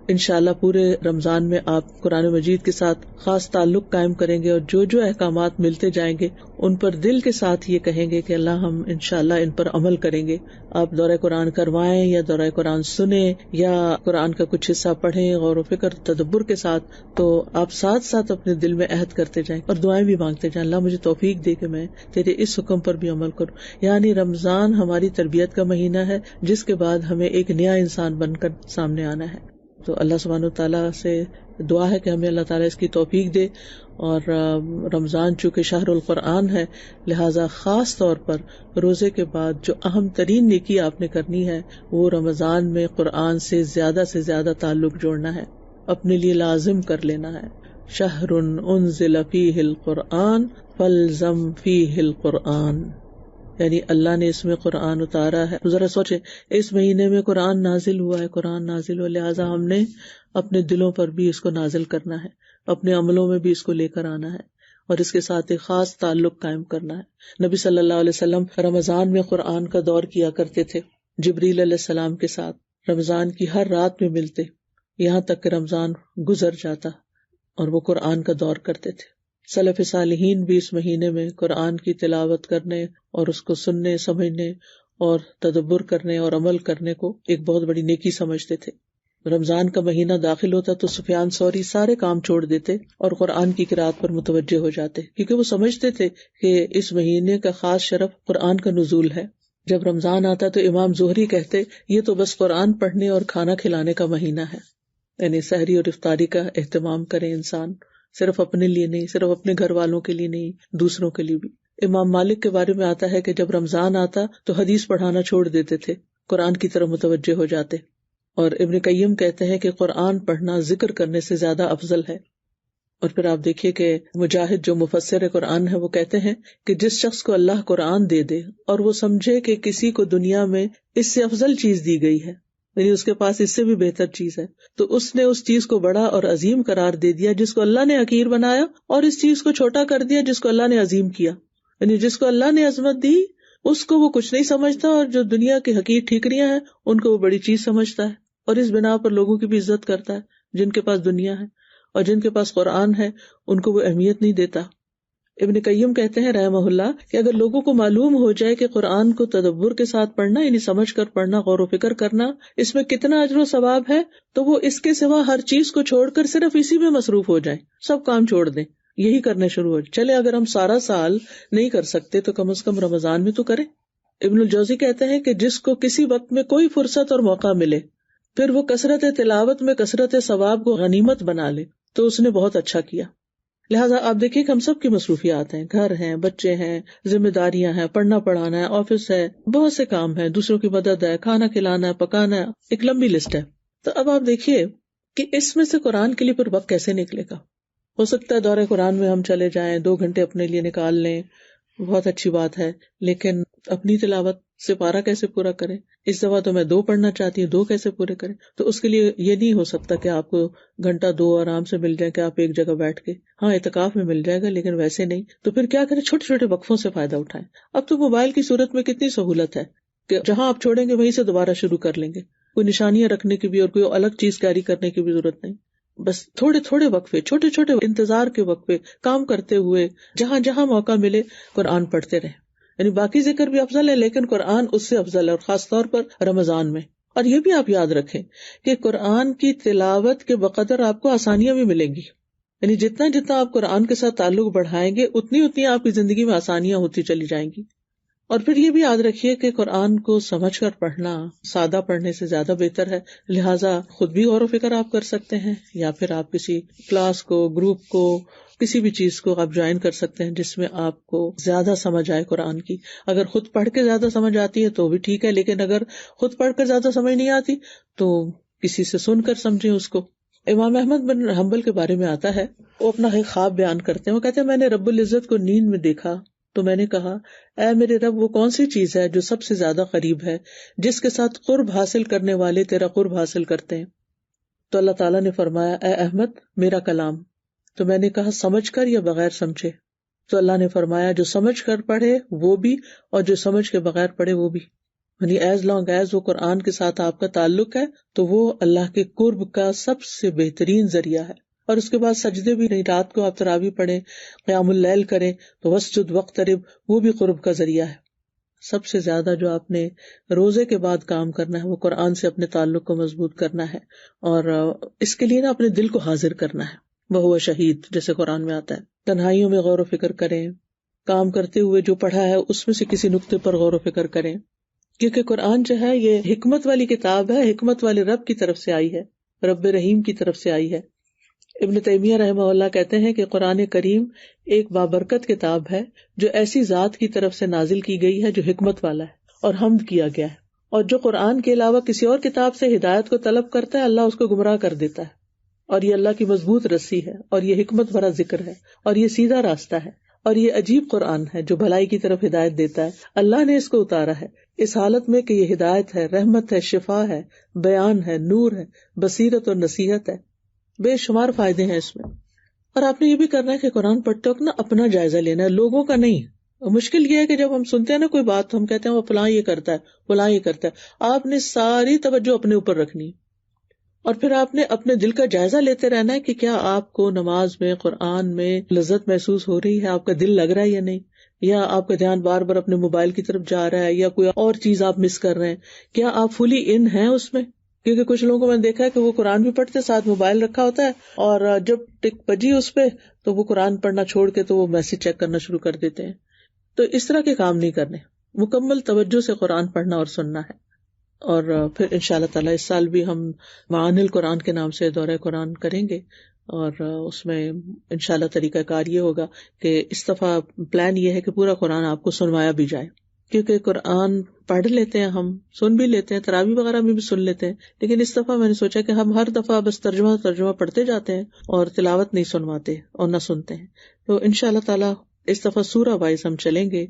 انشاءاللہ پورے رمضان میں آپ قرآن مجید کے ساتھ خاص تعلق قائم کریں گے، اور جو جو احکامات ملتے جائیں گے ان پر دل کے ساتھ یہ کہیں گے کہ اللہ ہم انشاءاللہ ان پر عمل کریں گے۔ آپ دورہ قرآن کروائیں یا دورہ قرآن سنیں یا قرآن کا کچھ حصہ پڑھیں غور و فکر تدبر کے ساتھ، تو آپ ساتھ ساتھ اپنے دل میں عہد کرتے جائیں اور دعائیں بھی مانگتے جائیں، اللہ مجھے توفیق دے کہ میں تیرے اس حکم پر بھی عمل کروں۔ یعنی رمضان ہماری تربیت کا مہینہ ہے جس کے بعد ہمیں ایک نیا انسان بن کر سامنے آنا ہے۔ تو اللہ سبحانہ وتعالیٰ سے دعا ہے کہ ہمیں اللہ تعالیٰ اس کی توفیق دے، اور رمضان چونکہ شہر القرآن ہے لہٰذا خاص طور پر روزے کے بعد جو اہم ترین نیکی آپ نے کرنی ہے وہ رمضان میں قرآن سے زیادہ تعلق جوڑنا ہے، اپنے لیے لازم کر لینا ہے۔ شہر انزل فیہ القرآن فالزم فیہ القرآن، یعنی اللہ نے اس میں قرآن اتارا ہے۔ ذرا سوچیں، اس مہینے میں قرآن نازل ہوا ہے، قرآن نازل ہوا، لہٰذا ہم نے اپنے دلوں پر بھی اس کو نازل کرنا ہے، اپنے عملوں میں بھی اس کو لے کر آنا ہے، اور اس کے ساتھ ایک خاص تعلق قائم کرنا ہے۔ نبی صلی اللہ علیہ وسلم رمضان میں قرآن کا دور کیا کرتے تھے، جبریل علیہ السلام کے ساتھ رمضان کی ہر رات میں ملتے، یہاں تک کہ رمضان گزر جاتا اور وہ قرآن کا دور کرتے تھے۔ سلف صالحین بھی اس مہینے میں قرآن کی تلاوت کرنے اور اس کو سننے، سمجھنے اور تدبر کرنے اور عمل کرنے کو ایک بہت بڑی نیکی سمجھتے تھے۔ رمضان کا مہینہ داخل ہوتا تو سفیان ثوری سارے کام چھوڑ دیتے اور قرآن کی قرأت پر متوجہ ہو جاتے، کیونکہ وہ سمجھتے تھے کہ اس مہینے کا خاص شرف قرآن کا نزول ہے۔ جب رمضان آتا تو امام زہری کہتے یہ تو بس قرآن پڑھنے اور کھانا کھلانے کا مہینہ ہے، یعنی سحری اور افطاری کا اہتمام کرے انسان، صرف اپنے لیے نہیں، صرف اپنے گھر والوں کے لیے نہیں، دوسروں کے لیے بھی۔ امام مالک کے بارے میں آتا ہے کہ جب رمضان آتا تو حدیث پڑھانا چھوڑ دیتے تھے، قرآن کی طرف متوجہ ہو جاتے۔ اور ابن قیم کہتے ہیں کہ قرآن پڑھنا ذکر کرنے سے زیادہ افضل ہے۔ اور پھر آپ دیکھیے کہ مجاہد جو مفسر قرآن ہے وہ کہتے ہیں کہ جس شخص کو اللہ قرآن دے دے اور وہ سمجھے کہ کسی کو دنیا میں اس سے افضل چیز دی گئی ہے، یعنی اس کے پاس اس سے بھی بہتر چیز ہے، تو اس نے اس چیز کو بڑا اور عظیم قرار دے دیا جس کو اللہ نے حقیر بنایا، اور اس چیز کو چھوٹا کر دیا جس کو اللہ نے عظیم کیا۔ یعنی جس کو اللہ نے عظمت دی اس کو وہ کچھ نہیں سمجھتا، اور جو دنیا کی حقیر ٹھیکریاں ہیں ان کو وہ بڑی چیز سمجھتا ہے، اور اس بنا پر لوگوں کی بھی عزت کرتا ہے جن کے پاس دنیا ہے، اور جن کے پاس قرآن ہے ان کو وہ اہمیت نہیں دیتا۔ ابن قیم کہتے ہیں رحمہ اللہ کہ اگر لوگوں کو معلوم ہو جائے کہ قرآن کو تدبر کے ساتھ پڑھنا یعنی سمجھ کر پڑھنا، غور و فکر کرنا، اس میں کتنا اجر و ثواب ہے، تو وہ اس کے سوا ہر چیز کو چھوڑ کر صرف اسی میں مصروف ہو جائیں، سب کام چھوڑ دیں، یہی کرنے شروع ہو جائیں۔ چلے اگر ہم سارا سال نہیں کر سکتے تو کم از کم رمضان میں تو کریں۔ ابن الجوزی کہتے ہیں کہ جس کو کسی وقت میں کوئی فرصت اور موقع ملے پھر وہ کثرت تلاوت میں کثرت ثواب کو غنیمت بنا لے تو اس نے بہت اچھا کیا۔ لہٰذا آپ دیکھیے کہ ہم سب کی مصروفیات ہیں، گھر ہیں، بچے ہیں، ذمہ داریاں ہیں، پڑھنا پڑھانا ہے، آفس ہے، بہت سے کام ہیں، دوسروں کی مدد ہے، کھانا کھلانا ہے، پکانا ہے، ایک لمبی لسٹ ہے۔ تو اب آپ دیکھیے کہ اس میں سے قرآن کے لیے پھر وقت کیسے نکلے گا۔ ہو سکتا ہے دورہ قرآن میں ہم چلے جائیں، 2 گھنٹے اپنے لیے نکال لیں، بہت اچھی بات ہے، لیکن اپنی تلاوت سے پارہ کیسے پورا کریں؟ اس دفعہ تو میں 2 پڑھنا چاہتی ہوں، 2 کیسے پورے کریں؟ تو اس کے لیے یہ نہیں ہو سکتا کہ آپ کو گھنٹہ 2 آرام سے مل جائے کہ آپ ایک جگہ بیٹھ کے، ہاں اعتکاف میں مل جائے گا لیکن ویسے نہیں۔ تو پھر کیا کریں؟ چھوٹے چھوٹے وقفوں سے فائدہ اٹھائیں۔ اب تو موبائل کی صورت میں کتنی سہولت ہے کہ جہاں آپ چھوڑیں گے وہیں سے دوبارہ شروع کر لیں گے، کوئی نشانیاں رکھنے کی بھی اور کوئی الگ چیز کیری کرنے کی بھی ضرورت نہیں، بس تھوڑے تھوڑے وقفے، چھوٹے چھوٹے انتظار کے وقفے، کام کرتے ہوئے جہاں جہاں موقع ملے قرآن پڑھتے رہیں۔ یعنی باقی ذکر بھی افضل ہے لیکن قرآن اس سے افضل ہے، اور خاص طور پر رمضان میں۔ اور یہ بھی آپ یاد رکھیں کہ قرآن کی تلاوت کے بقدر آپ کو آسانیاں بھی ملیں گی، یعنی جتنا جتنا آپ قرآن کے ساتھ تعلق بڑھائیں گے اتنی اتنی آپ کی زندگی میں آسانیاں ہوتی چلی جائیں گی۔ اور پھر یہ بھی یاد رکھیے کہ قرآن کو سمجھ کر پڑھنا سادہ پڑھنے سے زیادہ بہتر ہے، لہٰذا خود بھی غور و فکر آپ کر سکتے ہیں، یا پھر آپ کسی کلاس کو، گروپ کو، کسی بھی چیز کو آپ جوائن کر سکتے ہیں جس میں آپ کو زیادہ سمجھ آئے قرآن کی۔ اگر خود پڑھ کے زیادہ سمجھ آتی ہے تو بھی ٹھیک ہے، لیکن اگر خود پڑھ کر زیادہ سمجھ نہیں آتی تو کسی سے سن کر سمجھیں اس کو۔ امام احمد بن حنبل کے بارے میں آتا ہے، وہ اپنا ایک خواب بیان کرتے ہیں، وہ کہتے ہیں میں نے رب العزت کو نیند میں دیکھا تو میں نے کہا اے میرے رب وہ کون سی چیز ہے جو سب سے زیادہ قریب ہے، جس کے ساتھ قرب حاصل کرنے والے تیرا قرب حاصل کرتے ہیں؟ تو اللہ تعالیٰ نے فرمایا اے احمد میرا کلام۔ تو میں نے کہا سمجھ کر یا بغیر سمجھے؟ تو اللہ نے فرمایا جو سمجھ کر پڑھے وہ بھی اور جو سمجھ کے بغیر پڑھے وہ بھی، یعنی ایز لانگ ایز وہ قرآن کے ساتھ آپ کا تعلق ہے تو وہ اللہ کے قرب کا سب سے بہترین ذریعہ ہے۔ اور اس کے بعد سجدے بھی نہیں، رات کو آپ تراویح پڑھیں، قیام اللیل کریں تو وسجد واقترب، وہ بھی قرب کا ذریعہ ہے۔ سب سے زیادہ جو آپ نے روزے کے بعد کام کرنا ہے وہ قرآن سے اپنے تعلق کو مضبوط کرنا ہے، اور اس کے لیے نا اپنے دل کو حاضر کرنا ہے، وہ شہید جیسے قرآن میں آتا ہے۔ تنہائیوں میں غور و فکر کریں، کام کرتے ہوئے جو پڑھا ہے اس میں سے کسی نقطے پر غور و فکر کریں، کیونکہ قرآن جو ہے یہ حکمت والی کتاب ہے، حکمت والے رب کی طرف سے آئی ہے، رب رحیم کی طرف سے آئی ہے۔ ابن تیمیہ رحمہ اللہ کہتے ہیں کہ قرآن کریم ایک بابرکت کتاب ہے جو ایسی ذات کی طرف سے نازل کی گئی ہے جو حکمت والا ہے اور حمد کیا گیا ہے، اور جو قرآن کے علاوہ کسی اور کتاب سے ہدایت کو طلب کرتا ہے اللہ اس کو گمراہ کر دیتا ہے، اور یہ اللہ کی مضبوط رسی ہے، اور یہ حکمت بھرا ذکر ہے، اور یہ سیدھا راستہ ہے، اور یہ عجیب قرآن ہے جو بھلائی کی طرف ہدایت دیتا ہے۔ اللہ نے اس کو اتارا ہے اس حالت میں کہ یہ ہدایت ہے، رحمت ہے، شفا ہے، بیان ہے، نور ہے، بصیرت اور نصیحت ہے، بے شمار فائدے ہیں اس میں۔ اور آپ نے یہ بھی کرنا ہے کہ قرآن پڑھتے وقت نا اپنا جائزہ لینا ہے، لوگوں کا نہیں۔ مشکل یہ ہے کہ جب ہم سنتے ہیں نا کوئی بات تو ہم کہتے ہیں وہ فلاں یہ کرتا ہے، فلاں یہ کرتا ہے، آپ نے ساری توجہ اپنے اوپر رکھنی ہے، اور پھر آپ نے اپنے دل کا جائزہ لیتے رہنا ہے کہ کیا آپ کو نماز میں، قرآن میں لذت محسوس ہو رہی ہے، آپ کا دل لگ رہا ہے یا نہیں، یا آپ کا دھیان بار بار اپنے موبائل کی طرف جا رہا ہے، یا کوئی اور چیز آپ مس کر رہے ہیں، کیا آپ فلی ان ہیں اس میں؟ کیونکہ کچھ لوگوں کو میں نے دیکھا ہے کہ وہ قرآن بھی پڑھتے ساتھ موبائل رکھا ہوتا ہے، اور جب ٹک بجی اس پہ تو وہ قرآن پڑھنا چھوڑ کے تو وہ میسج چیک کرنا شروع کر دیتے ہیں۔ تو اس طرح کے کام نہیں کرنے، مکمل توجہ سے قرآن پڑھنا اور سننا ہے۔ اور پھر انشاءاللہ تعالیٰ اس سال بھی ہم معانی القرآن کے نام سے دورہ قرآن کریں گے، اور اس میں انشاءاللہ طریقہ کار یہ ہوگا کہ اس دفعہ پلان یہ ہے کہ پورا قرآن آپ کو سنوایا بھی جائے، کیونکہ قرآن پڑھ لیتے ہیں، ہم سن بھی لیتے ہیں، تراویح وغیرہ میں بھی سن لیتے ہیں، لیکن اس دفعہ میں نے سوچا کہ ہم ہر دفعہ بس ترجمہ پڑھتے جاتے ہیں اور تلاوت نہیں سنواتے اور نہ سنتے ہیں۔ تو انشاءاللہ تعالیٰ اس دفعہ سورہ وائز ہم چلیں گے،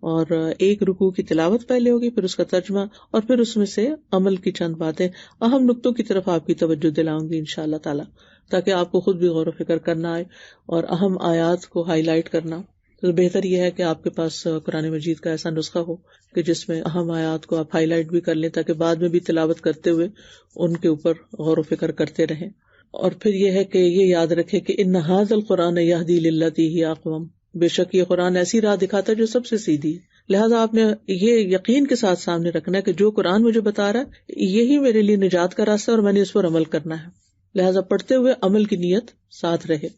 اور ایک رکوع کی تلاوت پہلے ہوگی، پھر اس کا ترجمہ، اور پھر اس میں سے عمل کی چند باتیں، اہم نقطوں کی طرف آپ کی توجہ دلاؤں گی انشاءاللہ تعالیٰ، تاکہ آپ کو خود بھی غور و فکر کرنا آئے اور اہم آیات کو ہائی لائٹ کرنا۔ تو بہتر یہ ہے کہ آپ کے پاس قرآن مجید کا ایسا نسخہ ہو کہ جس میں اہم آیات کو آپ ہائی لائٹ بھی کر لیں تاکہ بعد میں بھی تلاوت کرتے ہوئے ان کے اوپر غور و فکر کرتے رہیں. اور پھر یہ ہے کہ یہ یاد رکھے کہ ان ھذا القرآن یہدی للتی ہی اقوم، بے شک یہ قرآن ایسی راہ دکھاتا ہے جو سب سے سیدھی ہے. لہٰذا آپ نے یہ یقین کے ساتھ سامنے رکھنا ہے کہ جو قرآن مجھے بتا رہا ہے یہی میرے لیے نجات کا راستہ ہے اور میں نے اس پر عمل کرنا ہے. لہٰذا پڑھتے ہوئے عمل کی نیت ساتھ رہے.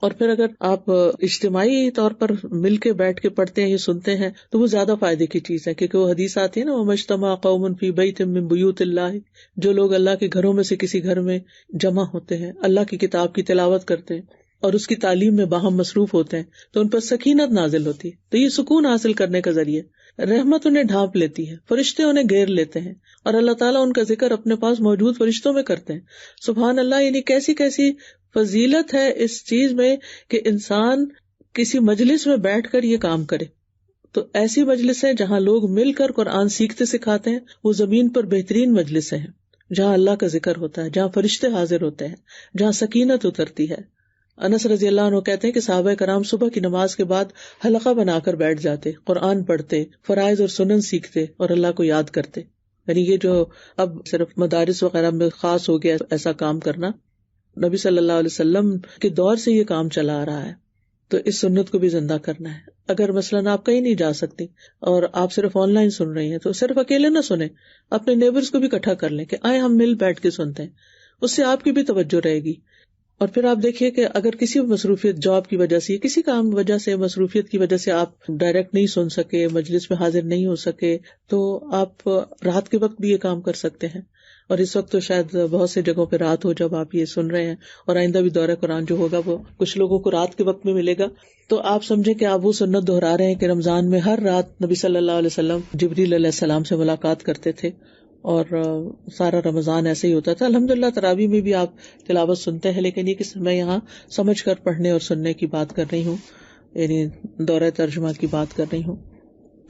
اور پھر اگر آپ اجتماعی طور پر مل کے بیٹھ کے پڑھتے ہیں یا سنتے ہیں تو وہ زیادہ فائدے کی چیز ہے، کیونکہ وہ حدیث آتی ہے نا، وَمَا اجْتَمَعَ قَوْمٌ فِي بَيْتٍ مِّن بُيُوتِ اللَّهِ، جو لوگ اللہ کے گھروں میں سے کسی گھر میں جمع ہوتے ہیں، اللہ کی کتاب کی تلاوت کرتے ہیں اور اس کی تعلیم میں باہم مصروف ہوتے ہیں تو ان پر سکینت نازل ہوتی ہے. تو یہ سکون حاصل کرنے کا ذریعہ، رحمت انہیں ڈھانپ لیتی ہے، فرشتے انہیں گھیر لیتے ہیں اور اللہ تعالیٰ ان کا ذکر اپنے پاس موجود فرشتوں میں کرتے ہیں. سبحان اللہ، یعنی کیسی کیسی فضیلت ہے اس چیز میں کہ انسان کسی مجلس میں بیٹھ کر یہ کام کرے. تو ایسی مجلس ہے جہاں لوگ مل کر قرآن سیکھتے سکھاتے ہیں، وہ زمین پر بہترین مجلسیں ہیں جہاں اللہ کا ذکر ہوتا ہے، جہاں فرشتے حاضر ہوتے ہیں، جہاں سکینت اترتی ہے. انس رضی اللہ عنہ کہتے ہیں کہ صحابہ کرام صبح کی نماز کے بعد حلقہ بنا کر بیٹھ جاتے، قرآن پڑھتے، فرائض اور سنن سیکھتے اور اللہ کو یاد کرتے. یعنی یہ جو اب صرف مدارس وغیرہ میں خاص ہو گیا ایسا کام کرنا، نبی صلی اللہ علیہ وسلم کے دور سے یہ کام چلا آ رہا ہے. تو اس سنت کو بھی زندہ کرنا ہے. اگر مثلاً آپ کہیں نہیں جا سکتی اور آپ صرف آن لائن سن رہی ہیں تو صرف اکیلے نہ سنیں، اپنے نیبرز کو بھی اکٹھا کر لیں کہ آئے ہم مل بیٹھ کے سنتے ہیں. اس سے آپ کی بھی توجہ رہے گی. اور پھر آپ دیکھیے کہ اگر کسی مصروفیت، جاب کی وجہ سے، کسی کام کی وجہ سے، مصروفیت کی وجہ سے آپ ڈائریکٹ نہیں سن سکے، مجلس میں حاضر نہیں ہو سکے، تو آپ رات کے وقت بھی یہ کام کر سکتے ہیں. اور اس وقت تو شاید بہت سے جگہوں پہ رات ہو جب آپ یہ سن رہے ہیں، اور آئندہ بھی دورہ قرآن جو ہوگا وہ کچھ لوگوں کو رات کے وقت میں ملے گا. تو آپ سمجھیں کہ آپ وہ سنت دہرا رہے ہیں کہ رمضان میں ہر رات نبی صلی اللہ علیہ وسلم جبریل علیہ السلام سے ملاقات کرتے تھے اور سارا رمضان ایسے ہی ہوتا تھا. الحمدللہ تراویح میں بھی آپ تلاوت سنتے ہیں، لیکن یہ کہ میں یہاں سمجھ کر پڑھنے اور سننے کی بات کر رہی ہوں، یعنی دورہ ترجمہ کی بات کر رہی ہوں.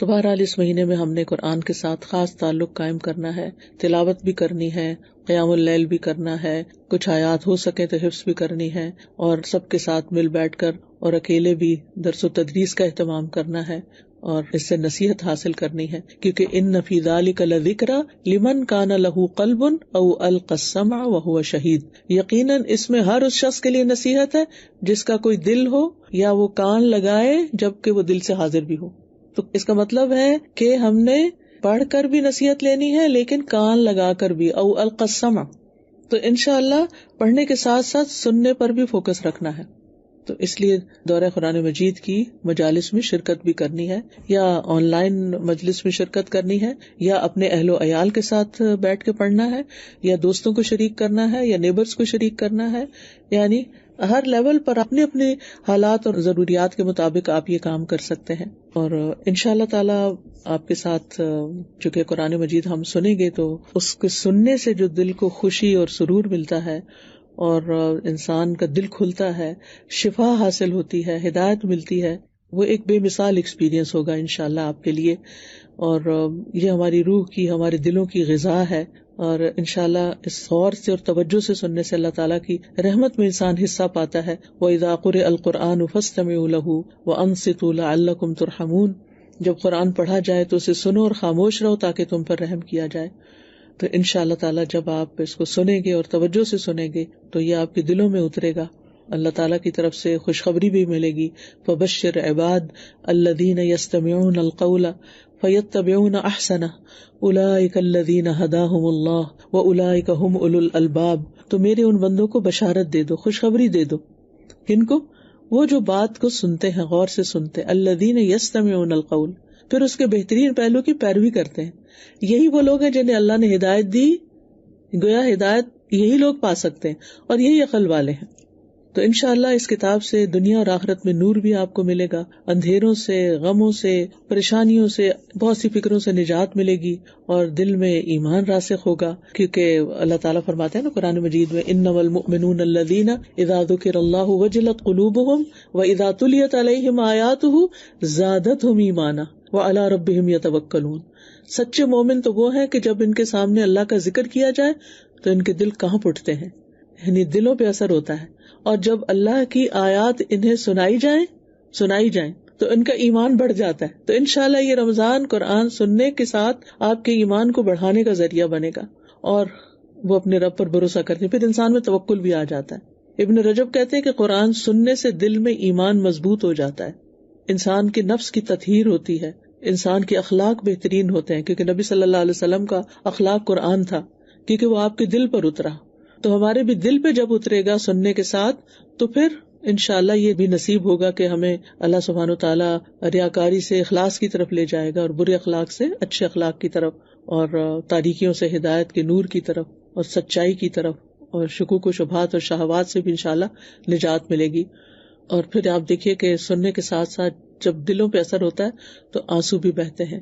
تو بہرحال اس مہینے میں ہم نے قرآن کے ساتھ خاص تعلق قائم کرنا ہے، تلاوت بھی کرنی ہے، قیام اللیل بھی کرنا ہے، کچھ آیات ہو سکے تو حفظ بھی کرنی ہے، اور سب کے ساتھ مل بیٹھ کر اور اکیلے بھی درس و تدریس کا اہتمام کرنا ہے اور اس سے نصیحت حاصل کرنی ہے. کیونکہ ان فی ذلک لذکری لمن کان لہ قلب او القی السمع وہو شہید، یقیناً اس میں ہر اس شخص کے لیے نصیحت ہے جس کا کوئی دل ہو یا وہ کان لگائے جبکہ وہ دل سے حاضر بھی ہو. تو اس کا مطلب ہے کہ ہم نے پڑھ کر بھی نصیحت لینی ہے لیکن کان لگا کر بھی، او القی السمع. تو انشاءاللہ پڑھنے کے ساتھ ساتھ سننے پر بھی فوکس رکھنا ہے. تو اس لیے دورہ قرآن مجید کی مجالس میں شرکت بھی کرنی ہے، یا آن لائن مجلس میں شرکت کرنی ہے، یا اپنے اہل و عیال کے ساتھ بیٹھ کے پڑھنا ہے، یا دوستوں کو شریک کرنا ہے، یا نیبرز کو شریک کرنا ہے. یعنی ہر لیول پر اپنے اپنے حالات اور ضروریات کے مطابق آپ یہ کام کر سکتے ہیں. اور انشاءاللہ تعالی آپ کے ساتھ چونکہ قرآن مجید ہم سنیں گے تو اس کے سننے سے جو دل کو خوشی اور سرور ملتا ہے اور انسان کا دل کھلتا ہے، شفا حاصل ہوتی ہے، ہدایت ملتی ہے، وہ ایک بے مثال ایکسپیرینس ہوگا انشاءاللہ آپ کے لیے. اور یہ ہماری روح کی، ہمارے دلوں کی غذا ہے، اور انشاءاللہ اس غور سے اور توجہ سے سننے سے اللہ تعالیٰ کی رحمت میں انسان حصہ پاتا ہے. وَإِذَا قُرِئَ الْقُرْآنُ فَاسْتَمِعُوا لَهُ وَأَنصِتُوا لَعَلَّكُمْ تُرْحَمُونَ. جب قرآن پڑھا جائے تو اسے سنو اور خاموش رہو تاکہ تم پر رحم کیا جائے. تو انشاءاللہ تعالیٰ جب آپ اس کو سنیں گے اور توجہ سے سنیں گے تو یہ آپ کے دلوں میں اترے گا. اللہ تعالیٰ کی طرف سے خوشخبری بھی ملے گی. فبشر عباد الذین یستمعون القول فیتبعون احسنہ اولئک الذین ہداہم اللہ واولئک هم اولو الالباب. تو میرے ان بندوں کو بشارت دے دو، خوشخبری دے دو. کن کو؟ وہ جو بات کو سنتے ہیں، غور سے سنتے. الذین یستمعون القول، پھر اس کے بہترین پہلو کی پیروی کرتے ہیں. یہی وہ لوگ ہیں جنہیں اللہ نے ہدایت دی. گویا ہدایت یہی لوگ پا سکتے ہیں اور یہی عقل والے ہیں. تو انشاءاللہ اس کتاب سے دنیا اور آخرت میں نور بھی آپ کو ملے گا، اندھیروں سے، غموں سے، پریشانیوں سے، بہت سی فکروں سے نجات ملے گی، اور دل میں ایمان راسخ ہوگا. کیونکہ اللہ تعالیٰ فرماتے ہیں نا قرآن مجید میں، انما المؤمنون الذین اذا ذکر اللہ وجلت قلوبہم واذا تلیت علیہم آیاتہ زادتہم ایمانا وعلی ربہم یتوکلون. سچے مومن تو وہ ہیں کہ جب ان کے سامنے اللہ کا ذکر کیا جائے تو ان کے دل کانپ اٹھتے ہیں، یعنی دلوں پہ اثر ہوتا ہے. اور جب اللہ کی آیات انہیں سنائی جائیں تو ان کا ایمان بڑھ جاتا ہے. تو انشاءاللہ یہ رمضان قرآن سننے کے ساتھ آپ کے ایمان کو بڑھانے کا ذریعہ بنے گا اور وہ اپنے رب پر بھروسہ کرتے ہیں. پھر انسان میں توکل بھی آ جاتا ہے. ابن رجب کہتے ہیں کہ قرآن سننے سے دل میں ایمان مضبوط ہو جاتا ہے, انسان کے نفس کی تطہیر ہوتی ہے, انسان کے اخلاق بہترین ہوتے ہیں, کیونکہ نبی صلی اللہ علیہ وسلم کا اخلاق قرآن تھا, کیونکہ وہ آپ کے دل پر اترا. تو ہمارے بھی دل پہ جب اترے گا سننے کے ساتھ, تو پھر انشاءاللہ یہ بھی نصیب ہوگا کہ ہمیں اللہ سبحانہ وتعالیٰ ریاکاری سے اخلاص کی طرف لے جائے گا, اور برے اخلاق سے اچھے اخلاق کی طرف, اور تاریکیوں سے ہدایت کے نور کی طرف, اور سچائی کی طرف, اور شکوک و شبہات اور شہوات سے بھی انشاءاللہ نجات ملے گی. اور پھر آپ دیکھیے کہ سننے کے ساتھ ساتھ جب دلوں پہ اثر ہوتا ہے تو آنسو بھی بہتے ہیں.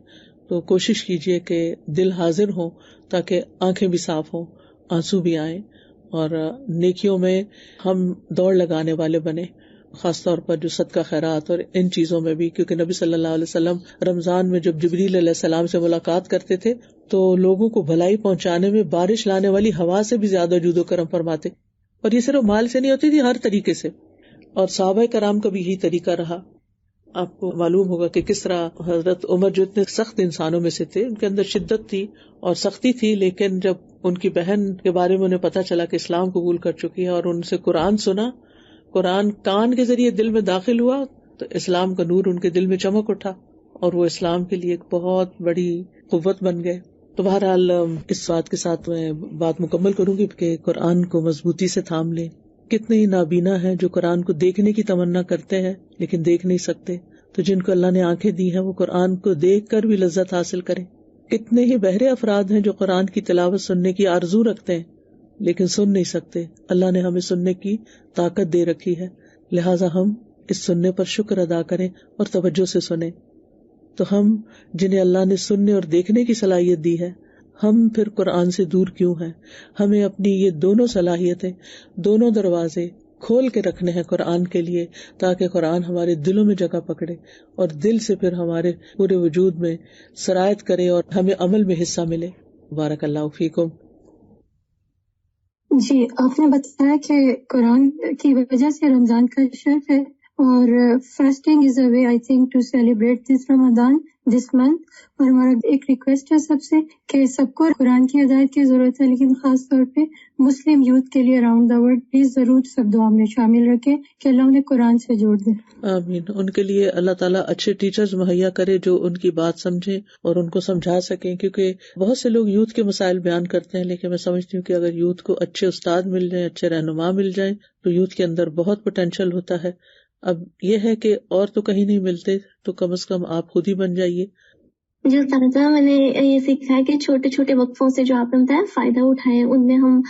تو کوشش کیجئے کہ دل حاضر ہوں تاکہ آنکھیں بھی صاف ہوں, آنسو بھی آئیں, اور نیکیوں میں ہم دوڑ لگانے والے بنے, خاص طور پر جو صدقہ خیرات اور ان چیزوں میں بھی, کیونکہ نبی صلی اللہ علیہ وسلم رمضان میں جب جبریل علیہ السلام سے ملاقات کرتے تھے تو لوگوں کو بھلائی پہنچانے میں بارش لانے والی ہوا سے بھی زیادہ جود و کرم فرماتے. اور یہ صرف مال سے نہیں ہوتی تھی, ہر طریقے سے. اور صحابہ کرام کا بھی یہی طریقہ رہا. آپ کو معلوم ہوگا کہ کس طرح حضرت عمر جو اتنے سخت انسانوں میں سے تھے, ان کے اندر شدت تھی اور سختی تھی, لیکن جب ان کی بہن کے بارے میں انہیں پتا چلا کہ اسلام قبول کر چکی ہے اور ان سے قرآن سنا, قرآن کان کے ذریعے دل میں داخل ہوا, تو اسلام کا نور ان کے دل میں چمک اٹھا اور وہ اسلام کے لیے ایک بہت بڑی قوت بن گئے. تو بہرحال اس بات کے ساتھ میں بات مکمل کروں گی کہ قرآن کو مضبوطی سے تھام لیں. کتنے ہی نابینا ہیں جو قرآن کو دیکھنے کی تمنا کرتے ہیں لیکن دیکھ نہیں سکتے, تو جن کو اللہ نے آنکھیں دی ہیں وہ قرآن کو دیکھ کر بھی لذت حاصل کریں. کتنے ہی بہرے افراد ہیں جو قرآن کی تلاوت سننے کی آرزو رکھتے ہیں لیکن سن نہیں سکتے. اللہ نے ہمیں سننے کی طاقت دے رکھی ہے, لہٰذا ہم اس سننے پر شکر ادا کریں اور توجہ سے سنیں. تو ہم جنہیں اللہ نے سننے اور دیکھنے کی صلاحیت دی ہے, ہم پھر قرآن سے دور کیوں ہیں؟ ہمیں اپنی یہ دونوں صلاحیتیں, دونوں دروازے کھول کے رکھنے ہیں قرآن کے لیے, تاکہ قرآن ہمارے دلوں میں جگہ پکڑے اور دل سے پھر ہمارے پورے وجود میں سرایت کرے اور ہمیں عمل میں حصہ ملے. بارک اللہ فیکم. جی, آپ نے بتایا کہ قرآن کی وجہ سے رمضان کا شرف ہے, اور fasting is a way I think to celebrate this Ramadan this month. اور ہمارا ایک ریکویسٹ ہے سب سے کہ سب کو قرآن کی ہدایت کی ضرورت ہے, لیکن خاص طور پہ مسلم یوتھ کے لیے اراؤنڈ دا ورلڈ پلیز ضرور سب دعا میں شامل رکھیں کہ اللہ انہیں قرآن سے جوڑ دے. آمین. ان کے لیے اللہ تعالیٰ اچھے ٹیچرز مہیا کرے جو ان کی بات سمجھیں اور ان کو سمجھا سکیں, کیونکہ بہت سے لوگ یوتھ کے مسائل بیان کرتے ہیں, لیکن میں سمجھتی ہوں کہ اگر یوتھ کو اچھے استاد مل جائیں, اچھے رہنما مل جائیں, تو یوتھ کے اندر بہت پوٹینشیل ہوتا ہے. اب یہ ہے کہ اور تو کہیں نہیں ملتے, تو کم از کم آپ خود ہی بن جائیے. جو استاذہ میں نے یہ سیکھا ہے کہ چھوٹے چھوٹے وقفوں سے جو آپ نے بتایا فائدہ اٹھائیں, ان میں ہم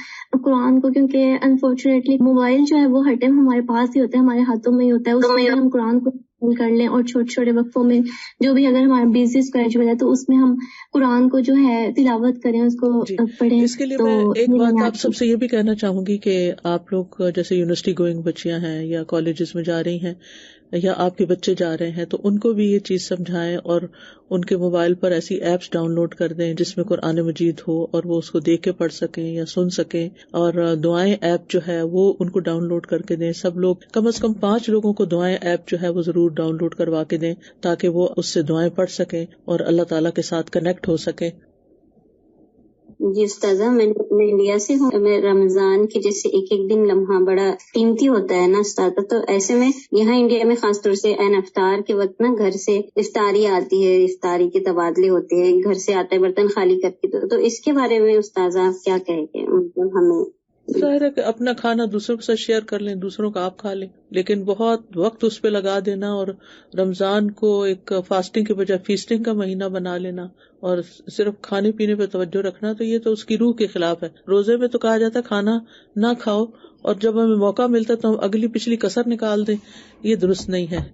قرآن کو, کیونکہ انفارچونیٹلی موبائل جو ہے وہ ہر ٹائم ہمارے پاس ہی ہوتا ہے, ہمارے ہاتھوں میں ہی ہوتا ہے, اس میں ہم قرآن کو کر لیں, اور چھوٹے چھوٹے وقفوں میں جو بھی اگر ہمارا بزی اسکیجول ہے تو اس میں ہم قرآن کو جو ہے تلاوت کریں, اس کو پڑھیں. اس کے لیے میں ایک بات آپ سب سے یہ بھی کہنا چاہوں گی کہ آپ لوگ جیسے یونیورسٹی گوئنگ بچیاں ہیں یا کالجز میں جا رہی ہیں یا آپ کے بچے جا رہے ہیں, تو ان کو بھی یہ چیز سمجھائیں اور ان کے موبائل پر ایسی ایپس ڈاؤن لوڈ کر دیں جس میں قرآن مجید ہو اور وہ اس کو دیکھ کے پڑھ سکیں یا سن سکیں. اور دعائیں ایپ جو ہے وہ ان کو ڈاؤن لوڈ کر کے دیں. سب لوگ کم از کم 5 لوگوں کو دعائیں ایپ جو ہے وہ ضرور ڈاؤن لوڈ کروا کے دیں, تاکہ وہ اس سے دعائیں پڑھ سکیں اور اللہ تعالیٰ کے ساتھ کنیکٹ ہو سکیں. جی استاذہ, میں انڈیا سے ہوں. میں رمضان کے جیسے ایک ایک دن لمحہ بڑا قیمتی ہوتا ہے نا استاذہ, تو ایسے میں یہاں انڈیا میں خاص طور سے این افطار کے وقت نا گھر سے افطاری آتی ہے, افطاری کے تبادلے ہوتے ہیں, گھر سے آتا ہے برتن خالی کر کے, تو اس کے بارے میں استاذہ آپ کیا کہیں گے؟ مطلب ہمیں ظاہر ہے کہ اپنا کھانا دوسروں کے ساتھ شیئر کر لیں, دوسروں کا آپ کھا لیں, لیکن بہت وقت اس پہ لگا دینا اور رمضان کو ایک فاسٹنگ کے بجائے فیسٹنگ کا مہینہ بنا لینا اور صرف کھانے پینے پہ توجہ رکھنا, تو یہ تو اس کی روح کے خلاف ہے. روزے میں تو کہا جاتا ہے کھانا نہ کھاؤ اور جب ہمیں موقع ملتا تو ہم اگلی پچھلی کسر نکال دیں, یہ درست نہیں ہے.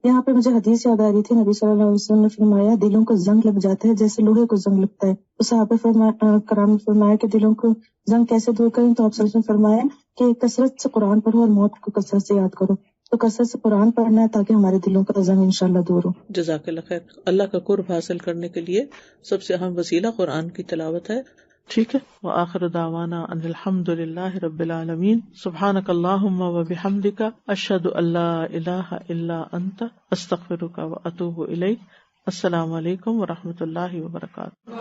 یہاں پہ مجھے حدیث یاد آ رہی تھی, نبی صلی اللہ علیہ وسلم نے فرمایا دلوں کو زنگ لگ جاتا ہے جیسے لوہے کو زنگ لگتا ہے. تو صحابہ کرام نے فرمایا کہ دلوں کو زنگ کیسے دور کریں, تو آپ صلی اللہ علیہ وسلم نے فرمایا کہ کثرت سے قرآن پڑھو اور موت کو کثرت سے یاد کرو. تو کثرت سے قرآن پڑھنا ہے تاکہ ہمارے دلوں کا زنگ انشاءاللہ دور ہو. جزاک اللہ خیر. اللہ کا قرب حاصل کرنے کے لیے سب سے اہم وسیلہ قرآن کی تلاوت ہے. ٹھیک ہے. وآخر دعوانا ان الحمد للہ رب العالمین. سبحانک اللہم وبحمدک اشہد ان لا الہ الا انت استغفرک واتوب الیک. السلام علیکم ورحمۃ اللہ وبرکاتہ.